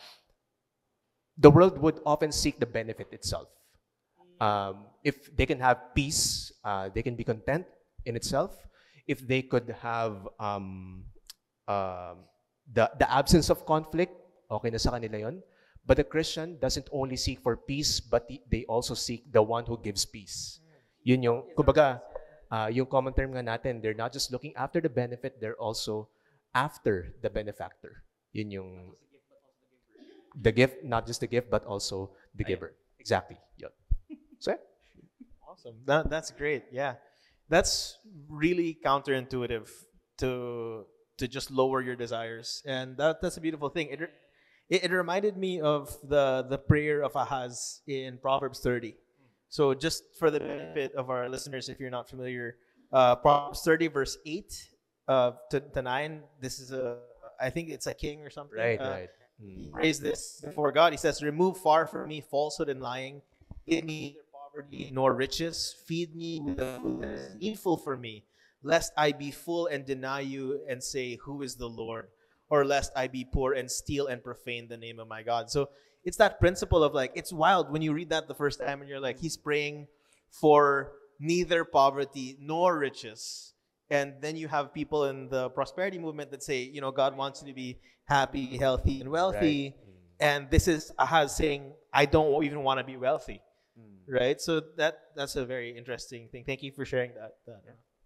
the world would often seek the benefit itself. If they can have peace, they can be content in itself. If they could have the absence of conflict, okay na sa kanila yun. But the Christian doesn't only seek for peace, but they also seek the one who gives peace. Yun yung, kumbaga, yung common term nga natin, they're not just looking after the benefit, they're also after the benefactor. Yun yung, the gift, not just the gift, but also the giver. Exactly. Yun. So, yeah. Awesome. That's great. Yeah. That's really counterintuitive to just lower your desires. And that's a beautiful thing. It reminded me of the prayer of Ahaz in Proverbs 30. So just for the benefit of our listeners, if you're not familiar, Proverbs 30 verse 8 to 9, this is I think it's a king or something. Right. He prays this before God. He says, "Remove far from me falsehood and lying. Give me neither poverty nor riches. Feed me with the food that is needful for me, lest I be full and deny you and say, 'Who is the Lord?' Or lest I be poor and steal and profane the name of my God." So it's that principle of like, it's wild when you read that the first time and you're like, he's praying for neither poverty nor riches. And then you have people in the prosperity movement that say, God wants you to be happy, healthy, and wealthy. Right. And this is Ahaz saying, I don't even want to be wealthy. Right? So that's a very interesting thing. Thank you for sharing that.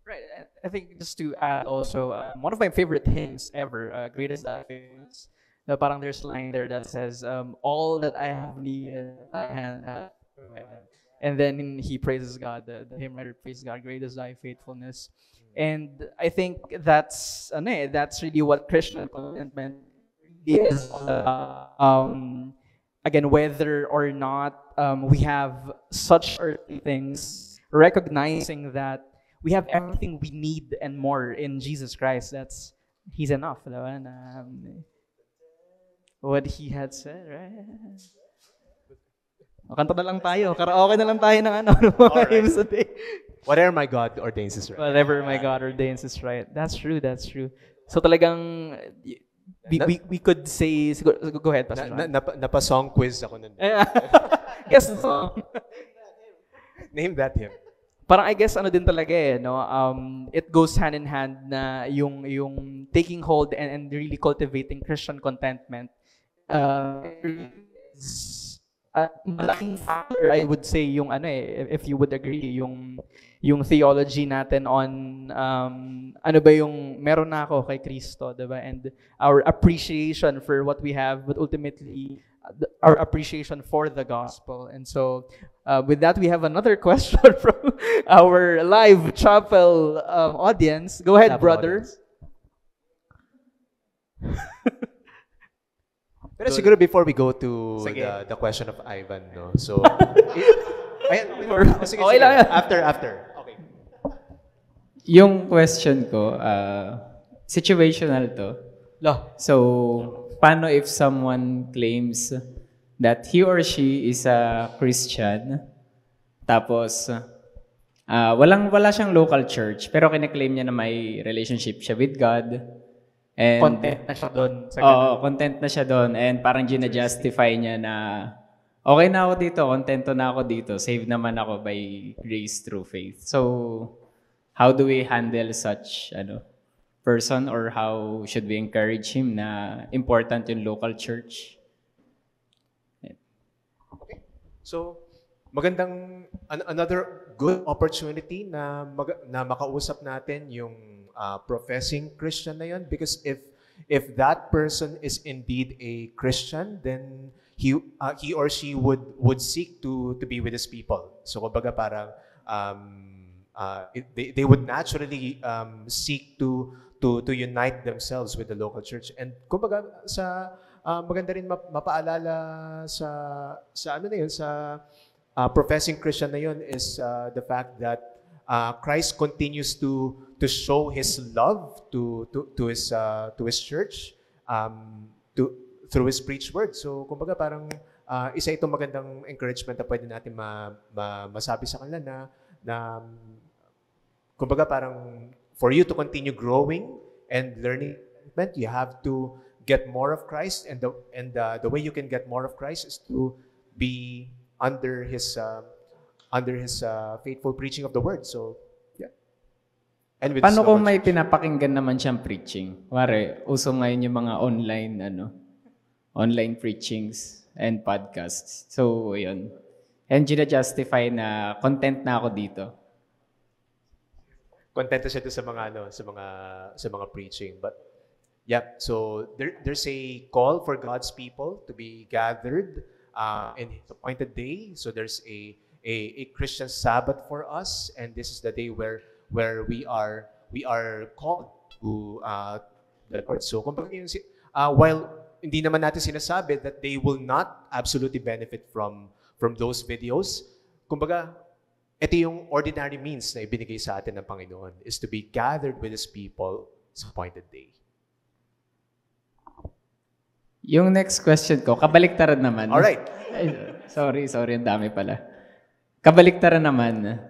Right. I think just to add also, one of my favorite hymns ever, Greatest Thy Faithfulness, parang there's a line there that says, all that I have needed, thy hand hath provided. And then he praises God, the hymn writer praises God, great is thy faithfulness. And I think that's really what Christian contentment is. Again, whether or not we have such earthly things, recognizing that we have everything we need and more in Jesus Christ. He's enough. What he had said, right? Kanta na lang tayo. Karaoke na lang tayo ng mga hymns today. Whatever my God ordains is right. Whatever my God ordains is right. That's true. So talagang we could say, go ahead, Pastor Ron. Napa-song quiz ako nun. Guess the song. Name that hymn. Parang I guess din talaga no? It goes hand in hand na yung taking hold and really cultivating Christian contentment. Malaking factor, I would say, yung if you would agree, yung theology natin on ano ba yung meron na ako kay Kristo, diba? And our appreciation for what we have, but ultimately our appreciation for the gospel. And so with that, we have another question from our live chapel audience. Go ahead, brother. Pero siguro before we go to the question of Ivan, no? So, sige, lang yan. After. Okay. Yung question ko, situational to. So, paano if someone claims that he or she is a Christian, tapos wala siyang local church, pero kine-claim niya na may relationship siya with God, and content na siya doon. Content na siya doon, and parang gina-justify niya na okay na ako dito, kontento na ako dito, saved naman ako by grace through faith. So, how do we handle such person, or how should we encourage him na important yung local church? Okay. So, magandang another good opportunity na makausap natin yung professing Christian na yun, because if that person is indeed a Christian, then he or she would seek to be with his people. So kumbaga parang they would naturally seek to unite themselves with the local church. And kumbaga maganda rin mapaalala sa professing Christian na yun is the fact that Christ continues to show His love to His church through His preached word. So kumbaga parang isa itong magandang encouragement na pwede natin masabi sa kanila na kumbaga parang for you to continue growing and learning, you have to get more of Christ, and the way you can get more of Christ is to be under His faithful preaching of the word. So, yeah. And with paano kung may pinapakinggan naman siyang preaching? Wari, uso ngayon yung mga online preachings and podcasts. So, yun. And gina-justify na content na ako dito. kontento siya doon sa mga sa mga preaching. But yeah, so there's a call for God's people to be gathered in His appointed day. So there's a Christian Sabbath for us, and this is the day where we are called to the Lord. So kumbaga while hindi naman natin sinasabi that they will not absolutely benefit from those videos, kumbaga ito yung ordinary means na ibinigay sa atin ng Panginoon, is to be gathered with His people sa appointed day. Yung next question ko, kabaliktaran naman. Alright. Sorry, ang dami pala. Kabaliktaran naman.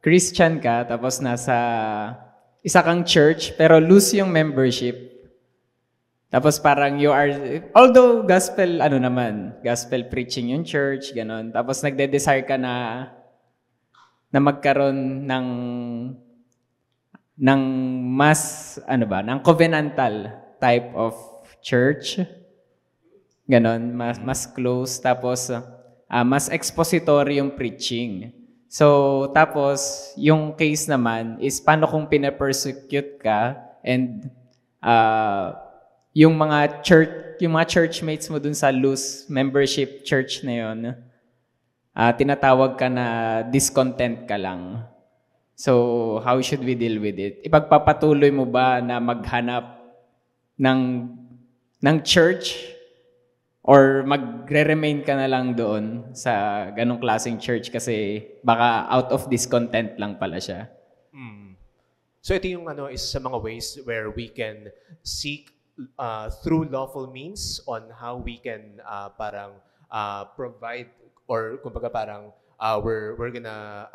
Christian ka, tapos nasa isa kang church, pero loose yung membership. Tapos parang you are, although gospel preaching yung church, ganon. Tapos nagde-desire ka na magkaroon ng mas, ng covenantal type of church. Ganon, mas close. Tapos mas expository yung preaching. So, tapos, yung case naman is paano kung pinapersecute ka and yung mga churchmates mo dun sa loose membership church na yun, tinatawag ka na discontent ka lang. So, how should we deal with it? Ipagpapatuloy mo ba na maghanap ng church or magre-remain ka na lang doon sa ganong klaseng church kasi baka out of discontent lang pala siya? So ito yung is sa mga ways where we can seek through lawful means on how we can parang provide, or kumbaga parang we're gonna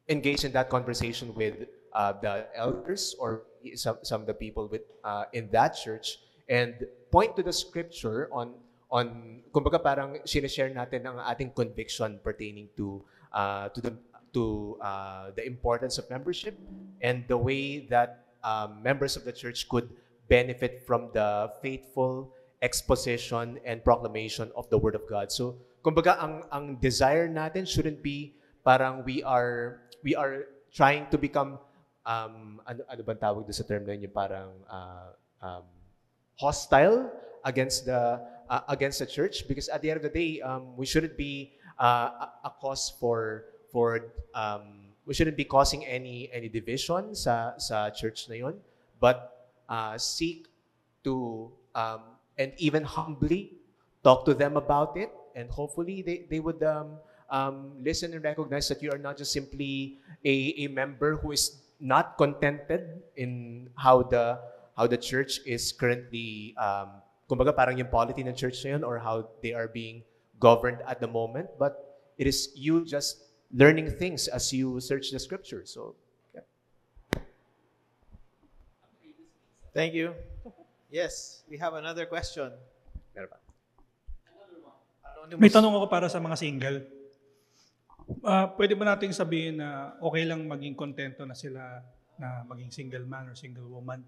engage in that conversation with the elders or some of the people in that church, and point to the scripture on kumbaga parang sinishare natin ang ating conviction pertaining to the importance of membership and the way that members of the church could benefit from the faithful exposition and proclamation of the Word of God. So kumbaga ang desire natin shouldn't be parang we are trying to become ano bang tawag doon sa term na yun, yung parang hostile against the church, because at the end of the day we shouldn't be a cause for we shouldn't be causing any division sa church na yun, but seek to and even humbly talk to them about it, and hopefully they would listen and recognize that you are not just simply a member who is not contented in how the church is currently, kumbaga parang yung polity ng church na yun, or how they are being governed at the moment, but it is you just learning things as you search the scripture. So, yeah. Thank you. Yes, we have another question. May tanong ako para sa mga single. Pwede ba nating sabihin na okay lang maging kontento na sila na maging single man or single woman?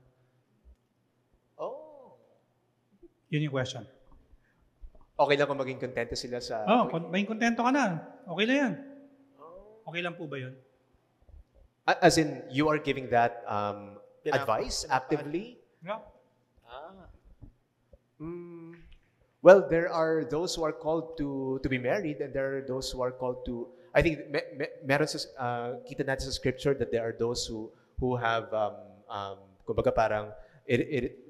Oh. Yun yung question. Okay lang kung maging kontento sila sa... maging kontento ka na. Okay na yan. Okay lang po ba yun? As in, you are giving that advice actively? Yeah. Well, there are those who are called to be married, and there are those who are called to... I think meron sa kita natin sa scripture that there are those who have kumbaga parang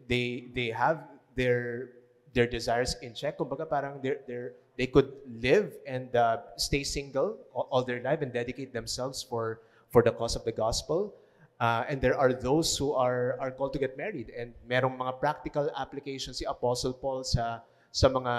they have their desires in check. Kumbaga parang they could live and stay single all their life and dedicate themselves for the cause of the gospel. And there are those who are called to get married, and merong mga practical applications si Apostle Paul sa mga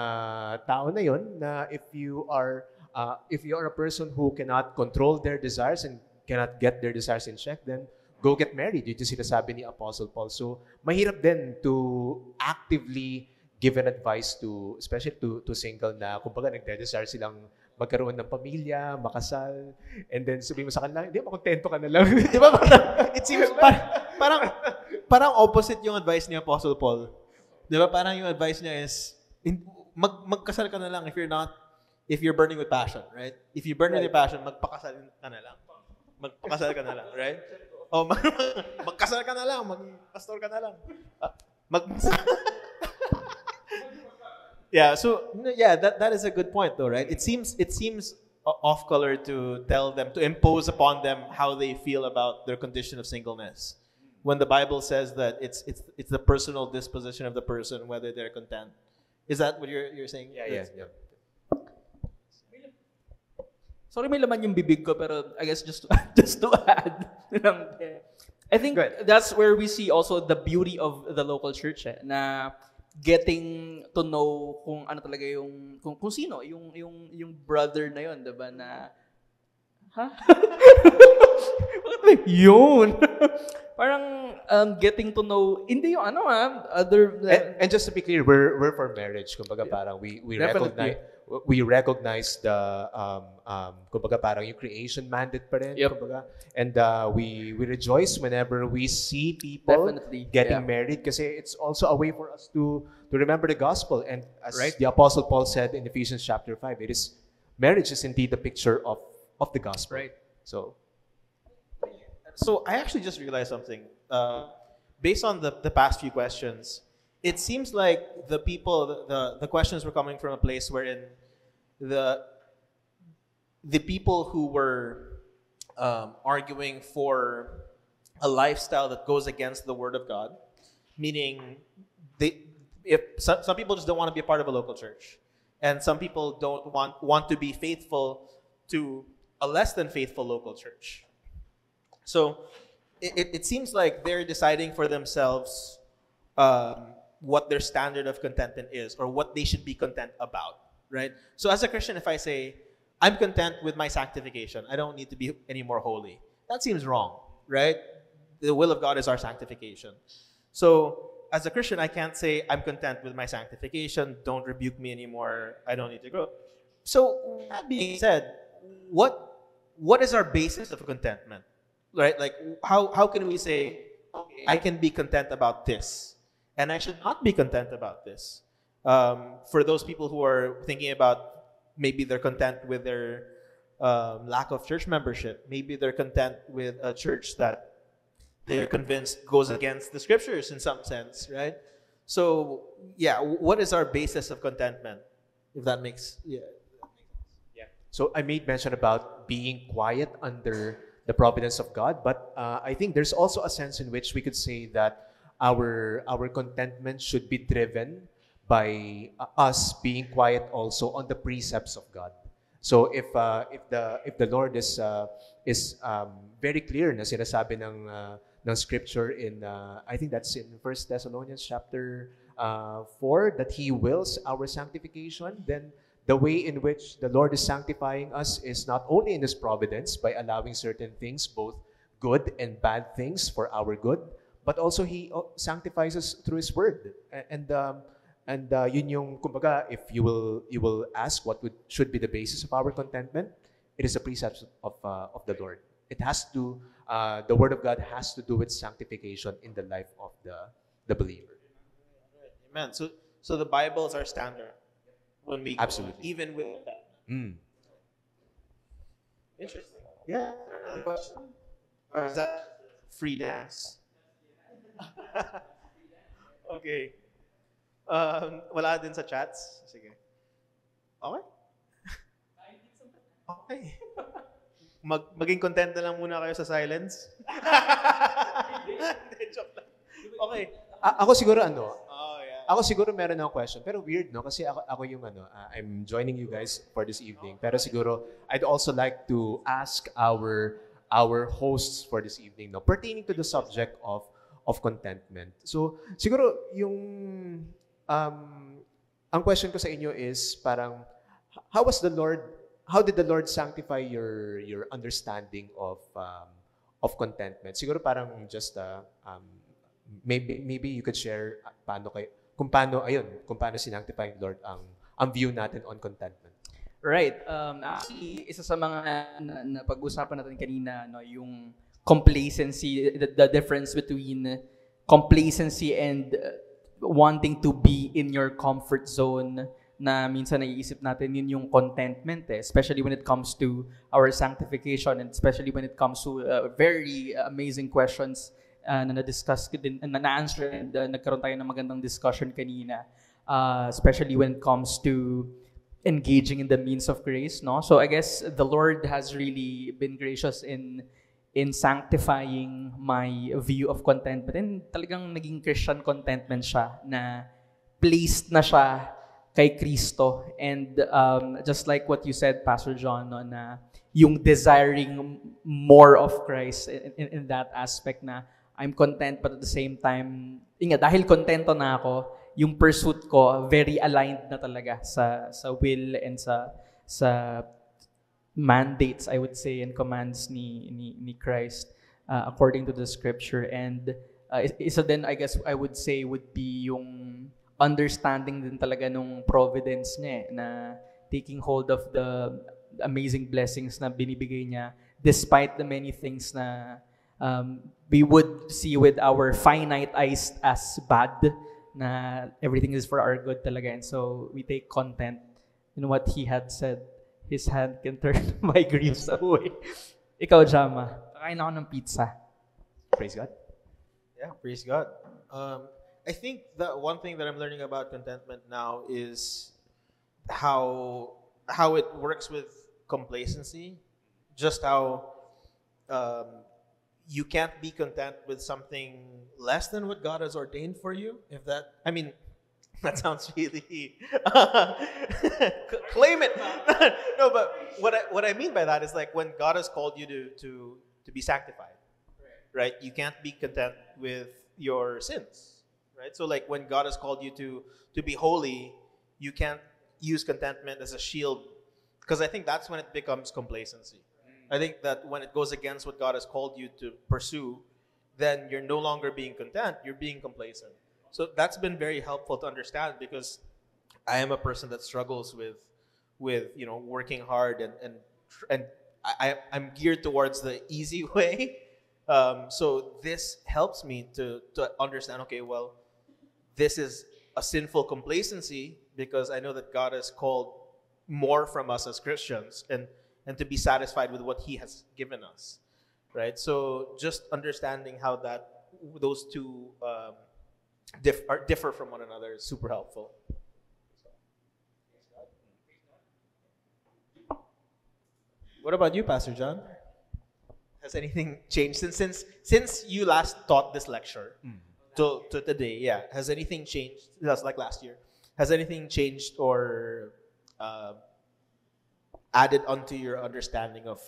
tao na yon, na if you are a person who cannot control their desires and cannot get their desires in check, then go get married. Yun yung sinasabi ni Apostle Paul. So, mahirap din to actively give an advice to, especially to single na, kumbaga nagde-desire silang magkaroon ng pamilya, makasal, and then sabihin mo sa kanila, hindi, makontento ka na lang. Di ba? It seems parang opposite yung advice ni Apostle Paul. Di ba? Parang yung advice niya is, magkasal ka na lang if you're burning with passion, right? If you burn with your passion, magpakasal ka na lang. magpakasal ka na lang, right? O magkasal ka na lang, magpastor ka na lang. Yeah, so yeah, that is a good point though, right? It seems off color to tell them, to impose upon them how they feel about their condition of singleness, when the Bible says that it's the personal disposition of the person whether they're content. Is that what you're saying? Yeah. Sorry, may laman yung bibig ko, pero I guess just to add. I think that's where we see also the beauty of the local church, na getting to know kung ano talaga yung kung sino yung brother na yon, 'di ba, na bakit ba yun? Parang getting to know, hindi yung other and just to be clear, we're for marriage. Kumbaga parang we recognize the kumbaga parang yung creation mandate pa rin. Kumbaga, and we rejoice whenever we see people getting married, kasi it's also a way for us to remember the gospel. And as the Apostle Paul said in Ephesians chapter 5, marriage is indeed the picture of the gospel. Right. So I actually just realized something. Based on the past few questions, it seems like the questions were coming from a place wherein the people who were arguing for a lifestyle that goes against the Word of God, meaning some people just don't want to be a part of a local church, and some people don't want to be faithful to a less than faithful local church. So it seems like they're deciding for themselves what their standard of contentment is, or what they should be content about, right? So as a Christian, if I say, I'm content with my sanctification, I don't need to be any more holy, that seems wrong, right? The will of God is our sanctification. So as a Christian, I can't say, I'm content with my sanctification, don't rebuke me anymore, I don't need to grow. So that being said, what is our basis of contentment? Right? Like, how can we say, okay, I can be content about this, and I should not be content about this? For those people who are thinking about, maybe they're content with their lack of church membership. Maybe they're content with a church that they're convinced goes against the scriptures in some sense, right? So, yeah, what is our basis of contentment? If that makes, yeah. So I made mention about being quiet under the providence of God, but I think there's also a sense in which we could say that our contentment should be driven by us being quiet also on the precepts of God. So if the Lord is very clear na sinasabi ng scripture in I think that's in 1 Thessalonians chapter 4, that He wills our sanctification, then the way in which the Lord is sanctifying us is not only in His providence by allowing certain things, both good and bad things, for our good, but also He sanctifies us through His Word. And yun yung, kumbaga, if you will ask what should be the basis of our contentment, it is the precepts of the Lord. It has to, the Word of God has to do with sanctification in the life of the believer. Amen. So the Bible is our standard. When we absolutely go, even with that. Interesting. Yeah. Or is that free dance? Okay. Wala din sa chats. Sige. Okay. Okay. Maging content na lang muna kayo sa silence. Joke lang. Okay. Ako siguro Ako siguro meron akong question, pero weird, no? Kasi ako yung I'm joining you guys for this evening. Pero siguro, I'd also like to ask our hosts for this evening, no, pertaining to the subject of contentment. So, siguro yung ang question ko sa inyo is parang how did the Lord sanctify your understanding of contentment? Siguro parang just maybe you could share kung paano sinanctify ng Lord ang view natin on contentment. Right. Actually, isa sa mga na pag-usapan natin kanina, no, yung complacency, the difference between complacency and wanting to be in your comfort zone na minsan naiisip natin yun yung contentment especially when it comes to our sanctification and especially when it comes to very amazing questions na na-discuss din, na-answer and nagkaroon tayo ng magandang discussion kanina, especially when it comes to engaging in the means of grace, no? So I guess the Lord has really been gracious in sanctifying my view of contentment, and talagang naging Christian contentment siya, na placed na siya kay Kristo. And just like what you said, Pastor John, no, na yung desiring more of Christ in that aspect, na I'm content but at the same time, dahil kontento na ako, yung pursuit ko very aligned na talaga sa will and sa mandates, I would say, and commands ni Christ according to the scripture. And isa din, I guess I would say, would be yung understanding din talaga nung providence niya, na taking hold of the amazing blessings na binibigay niya despite the many things na we would see with our finite eyes as bad, na everything is for our good talaga. And so we take content in what he had said, his hand can turn my griefs away. Ikaw, Jama, kakain ako ng pizza. Praise God. Yeah, praise God. I think that one thing that I'm learning about contentment now is how it works with complacency. Just how you can't be content with something less than what God has ordained for you. That sounds really claim it. No, but what I mean by that is, like, when God has called you to be sanctified, right? You can't be content with your sins. Right? So, like, when God has called you to be holy, you can't use contentment as a shield, because I think that's when it becomes complacency. I think that when it goes against what God has called you to pursue, then you're no longer being content, you're being complacent. So that's been very helpful to understand, because I am a person that struggles with working hard, and I'm geared towards the easy way. So this helps me to understand, okay, well, this is a sinful complacency, because I know that God has called more from us as Christians, and to be satisfied with what He has given us, right? So just understanding how those two differ from one another is super helpful. What about you, Pastor John? Has anything changed since you last taught this lecture? To today, yeah. Has anything changed? That's like last year. Has anything changed or added onto your understanding of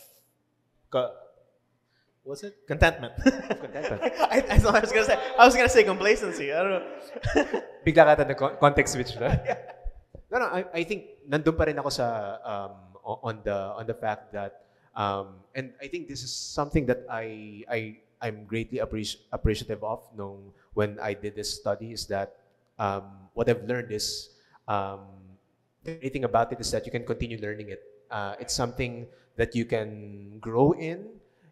contentment? Contentment. I thought I was gonna say complacency. I don't know. Bigla ka na context switch na. No, I think nandun pa rin ako sa on the fact that and I think this is something that I'm greatly appreciative of when I did this study, is that what I've learned is the great thing about it is that you can continue learning it. It's something that you can grow in,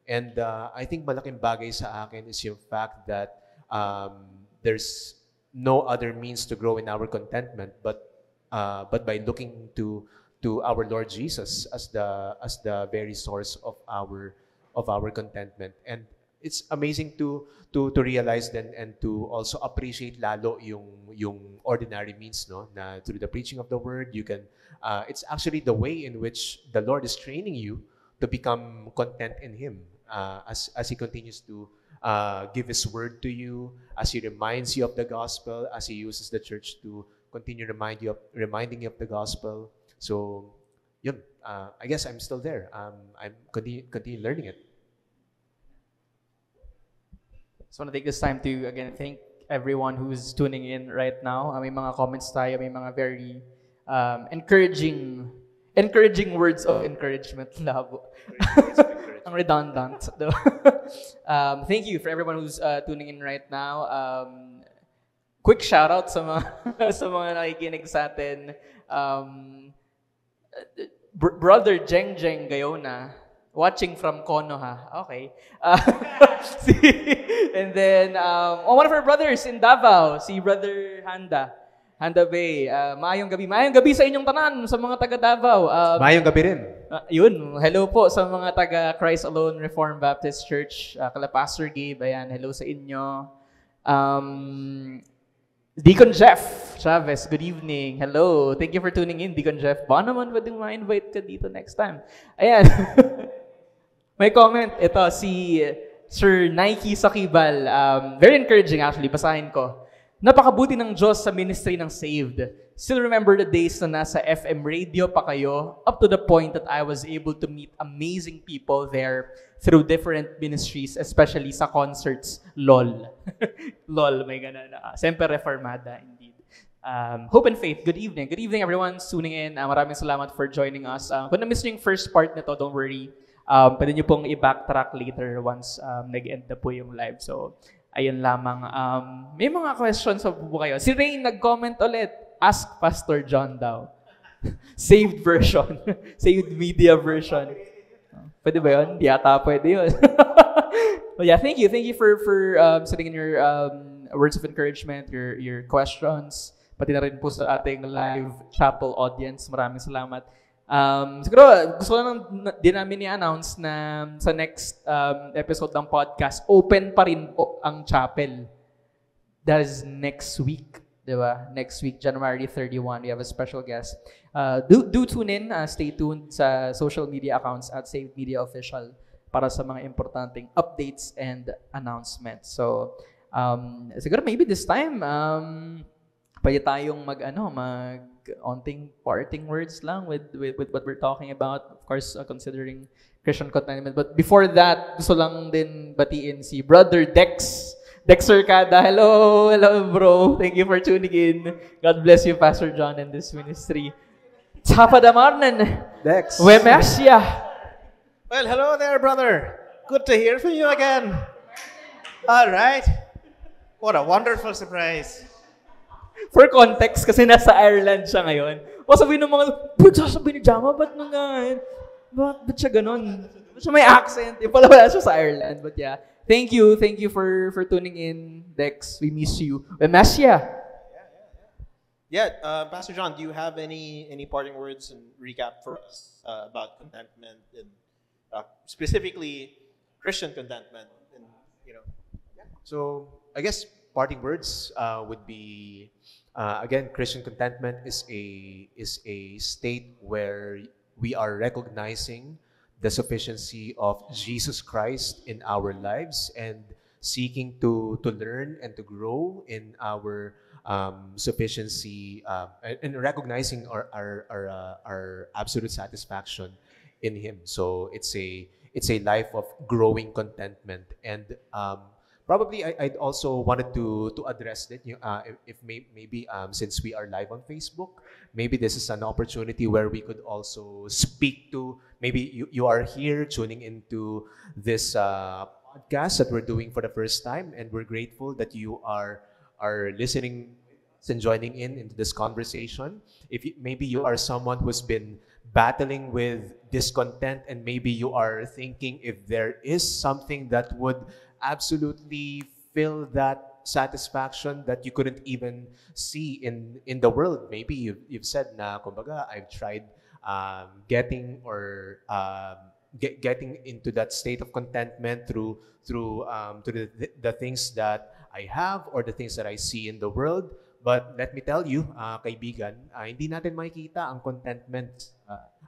and I think malaking bagay sa akin is yung fact that there's no other means to grow in our contentment but by looking to our Lord Jesus as the very source of our contentment. And it's amazing to realize then, and to also appreciate lalo yung ordinary means, no, na through the preaching of the word you can it's actually the way in which the Lord is training you to become content in Him, as He continues to give His word to you, as He reminds you of the gospel, as He uses the church to continue reminding you of the gospel. So yun, I guess I'm still there. I'm continue learning it. So I want to take this time to again thank everyone who's tuning in right now. May mga comments tayo, may mga very encouraging words of encouragement. Labo. Ang redundant. Thank you for everyone who's tuning in right now. Quick shout out sa mga nakikinig sa atin. Brother Jeng Gayona, watching from Konoha. Okay. And then one of our brothers in Davao, si Brother Handa. Handa Bay. Maayong gabi. Maayong gabi sa inyong tanan, sa mga taga Davao. Mayong gabi rin. Yun, hello po sa mga taga Christ Alone Reformed Baptist Church. Kala Pastor Gabe, ayan, hello sa inyo. Deacon Jeff Chavez, good evening. Hello. Thank you for tuning in, Deacon Jeff. Baka naman pwedeng ma-invite ka dito next time. Ayan. May comment. Ito, si Sir Nike Sakibal. Very encouraging actually. Basahin ko. Napakabuti ng Diyos sa ministry ng Saved. Still remember the days na nasa FM radio pa kayo, up to the point that I was able to meet amazing people there through different ministries, especially sa concerts. LOL. LOL, may ganun. Semper Reformada, indeed. Hope and Faith, good evening. Good evening everyone tuning in. Maraming salamat for joining us. Kung na-miss nyo yung first part nito, don't worry. Pwede nyo pong i-backtrack later once nag-end na po yung live. So, ayun lamang. May mga questions po kayo. Si Rain nag-comment ulit. Ask Pastor John daw. Saved version. Saved media version. Pwede ba yun? Di ata pwede yun. But yeah, thank you. Thank you for sending in your words of encouragement, your questions. Pati na rin po sa ating live chapel audience. Maraming salamat. Siguro, gusto ko lang din namin i-announce na sa next episode ng podcast, open pa rin po ang chapel. That is next week. Diba? Next week, January 31, we have a special guest. Do tune in, stay tuned sa social media accounts at Saved Media Official para sa mga importanteng updates and announcements. So, siguro maybe this time, pwede tayong onting parting words lang with what we're talking about. Of course, considering Christian contentment. But before that, gusto lang din batiin si Brother Dexter Cada. Hello bro. Thank you for tuning in. God bless you, Pastor John, and this ministry. Tapa da marnen. Dex. Wemesya. Well, hello there, brother. Good to hear from you again. All right. What a wonderful surprise. For context, kasi nasa Ireland siya ngayon. O sabihin ng mga, ba't sasabihin ni Jama? Ba't ba't siya ganun? Ba't siya may accent? Yung pala wala siya sa Ireland. But yeah, thank you for tuning in, Dex. We miss you. Wemesya. Yeah, Pastor John, do you have any parting words and recap for us about contentment and specifically Christian contentment? And So, I guess parting words would be, again, Christian contentment is a state where we are recognizing the sufficiency of Jesus Christ in our lives and seeking to learn and to grow in our sufficiency and recognizing our absolute satisfaction in Him. So it's a life of growing contentment. And probably I'd also wanted to address that. If maybe since we are live on Facebook, maybe this is an opportunity where we could also speak to, maybe you are here tuning into this podcast that we're doing for the first time, and we're grateful that you are listening and joining into this conversation. Maybe you are someone who's been battling with discontent, and maybe you are thinking if there is something that would absolutely fill that satisfaction that you couldn't even see in the world. Maybe you've said na, kumbaga, I've tried getting into that state of contentment through the things that I have or the things that I see in the world. But let me tell you, kaibigan, hindi natin makikita ang contentment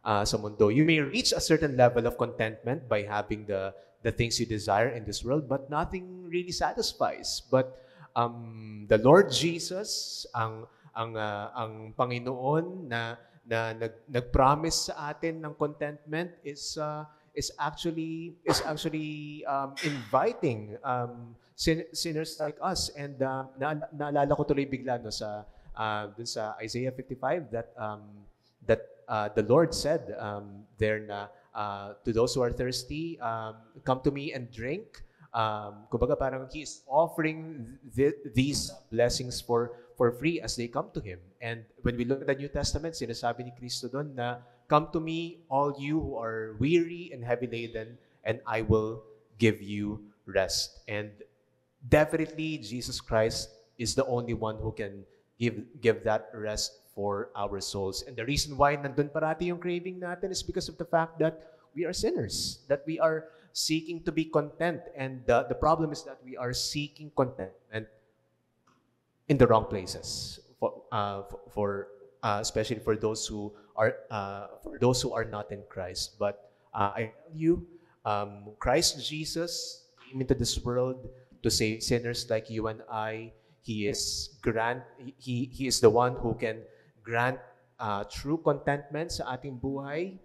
sa mundo. You may reach a certain level of contentment by having the things you desire in this world, but nothing really satisfies. But the Lord Jesus, ang Panginoon na nag-promise sa atin ng contentment is actually inviting sinners like us. And naalala ko tuloy bigla dun sa Isaiah 55 that the Lord said there na to those who are thirsty, come to me and drink. Kumbaga parang He is offering these blessings for free as they come to Him. And when we look at the New Testament, sinasabi ni Kristo doon na, come to me, all you who are weary and heavy laden, and I will give you rest. And definitely, Jesus Christ is the only one who can give that rest for our souls. And the reason why nandun parati yung craving natin is because of the fact that we are sinners, that we are seeking to be content. And the problem is that we are seeking contentment in the wrong places, especially for those who are not in Christ. But I tell you, Christ Jesus came into this world to save sinners like you and I. He is the one who can grant true contentment sa ating buhay.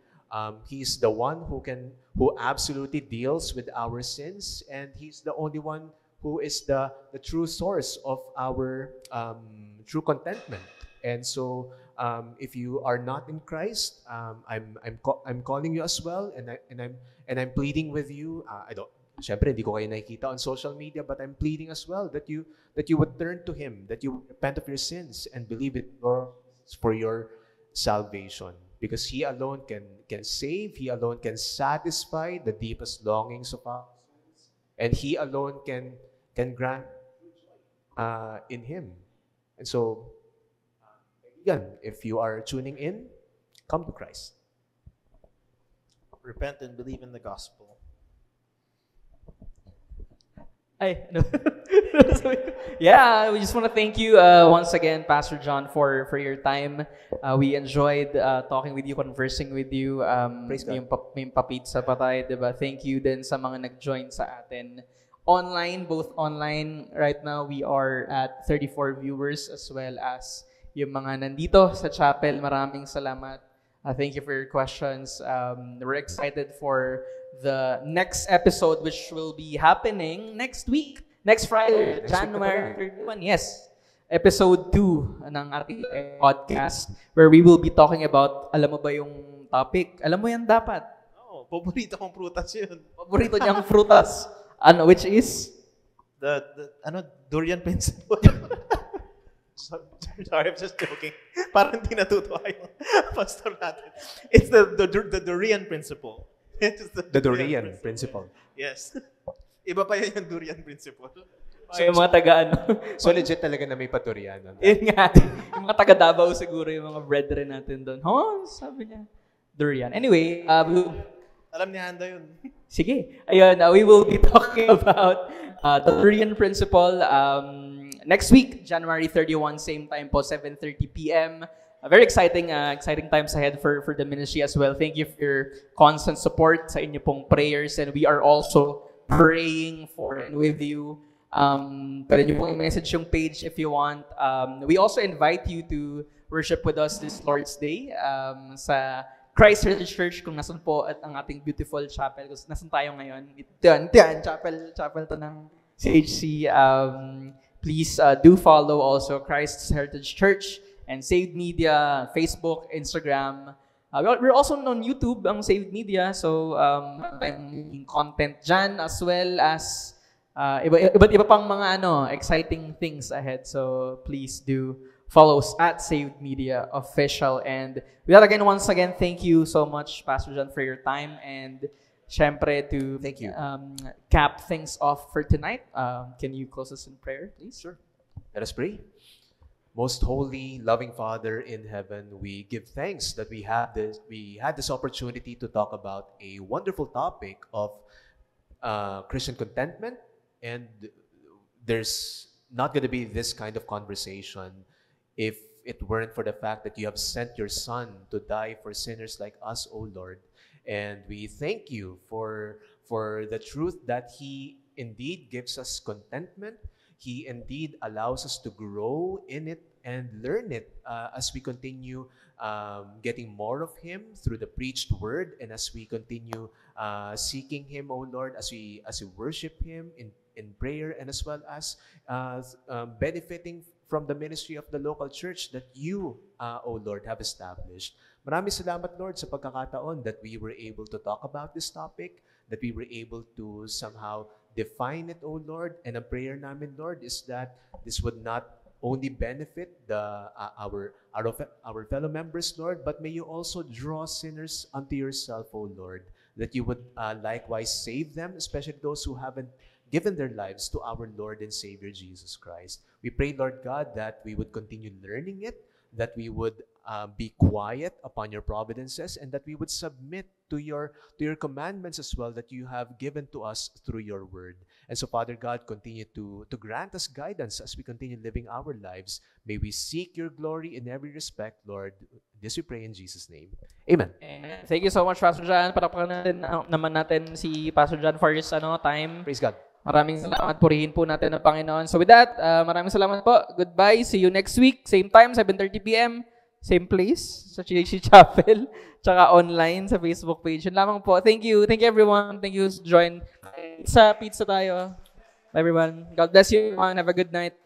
He is the one who absolutely deals with our sins, and He's the only one who is the true source of our true contentment. And so, if you are not in Christ, I'm calling you as well, and I'm pleading with you. Syempre, hindi ko kayo nakikita on social media, but I'm pleading as well that you would turn to Him, that you would repent of your sins and believe it for your salvation. Because He alone can save, He alone can satisfy the deepest longings of our souls, and He alone can grant in Him. And so, again, if you are tuning in, come to Christ. Repent and believe in the gospel. Yeah, we just want to thank you once again, Pastor John, for your time. We enjoyed talking with you, conversing with you. Praise God. May papitsa pa tayo, diba? Thank you din sa mga nag-join sa atin online, both online. Right now, we are at 34 viewers as well as yung mga nandito sa chapel. Maraming salamat. Thank you for your questions. We're excited for the next episode, which will be happening next week, next Friday, January 31. Yes, episode 2 ng ating podcast, where we will be talking about, alam mo ba yung topic? Alam mo yan dapat. Oh, paborito kong prutas yun. Paborito niyang frutas. Which is? The durian principle. Sorry, I'm just joking. Parang hindi natutuwa yung pastor natin. It's the durian principle. The durian principle. Yes. Iba pa yun yung durian principle. So, yung mga taga So legit talaga na may paturian. Yun nga. Yung mga taga Davao siguro, yung mga brethren natin doon. Sabi niya. Durian. Anyway, alam ni Handa yun. Sige. Ayun, we will be talking about the durian principle next week, January 31, same time po, 7:30 p.m. Very exciting times ahead for the ministry as well. Thank you for your constant support sa inyo pong prayers, and we are also praying for and with you. Pwede nyo pong message yung page if you want. We also invite you to worship with us this Lord's Day sa Christ Heritage Church, kung nasan po at ang ating beautiful chapel. Kung nasan tayo ngayon. Diyan, chapel to ng CHC. Please do follow also Christ Heritage Church and Saved Media, Facebook, Instagram. We're also on YouTube, ang Saved Media. So, yung content dyan as well as iba pang mga exciting things ahead. So, please do follow us at Saved Media Official. And with that again, once again, thank you so much, Pastor John, for your time. And syempre, to Thank you. cap things off for tonight, can you close us in prayer, please? Sure. Let us pray. Most holy, loving Father in heaven, we give thanks that we had this opportunity to talk about a wonderful topic of Christian contentment, and there's not going to be this kind of conversation if it weren't for the fact that you have sent your Son to die for sinners like us, O Lord. And we thank you for the truth that He indeed gives us contentment. He indeed allows us to grow in it and learn it as we continue getting more of Him through the preached word, and as we continue seeking Him, O Lord, as we worship Him in prayer, and as well as benefiting from the ministry of the local church that you, O Lord, have established. Maraming salamat, Lord, sa pagkakataon that we were able to talk about this topic, that we were able to somehow define it, O Lord. And ang prayer namin, Lord, is that this would not only benefit our fellow members, Lord, but may you also draw sinners unto yourself, O Lord, that you would likewise save them, especially those who haven't given their lives to our Lord and Savior Jesus Christ. We pray, Lord God, that we would continue learning it, that we would be quiet upon your providences, and that we would submit to your commandments as well that you have given to us through your word. And so, Father God, continue to grant us guidance as we continue living our lives. May we seek your glory in every respect, Lord. This we pray in Jesus' name. Amen. And thank you so much, Pastor John. Palakpakan naman natin si Pastor John for his time. Praise God. Maraming salamat. Purihin po natin ang Panginoon. So with that, maraming salamat po. Goodbye. See you next week. Same time, 7:30 p.m. Same place sa GHC Chapel. Tsaka online sa Facebook page. Yun lamang po. Thank you. Thank you everyone. Thank you. Join sa pizza tayo. Everyone. God bless you everyone. Have a good night.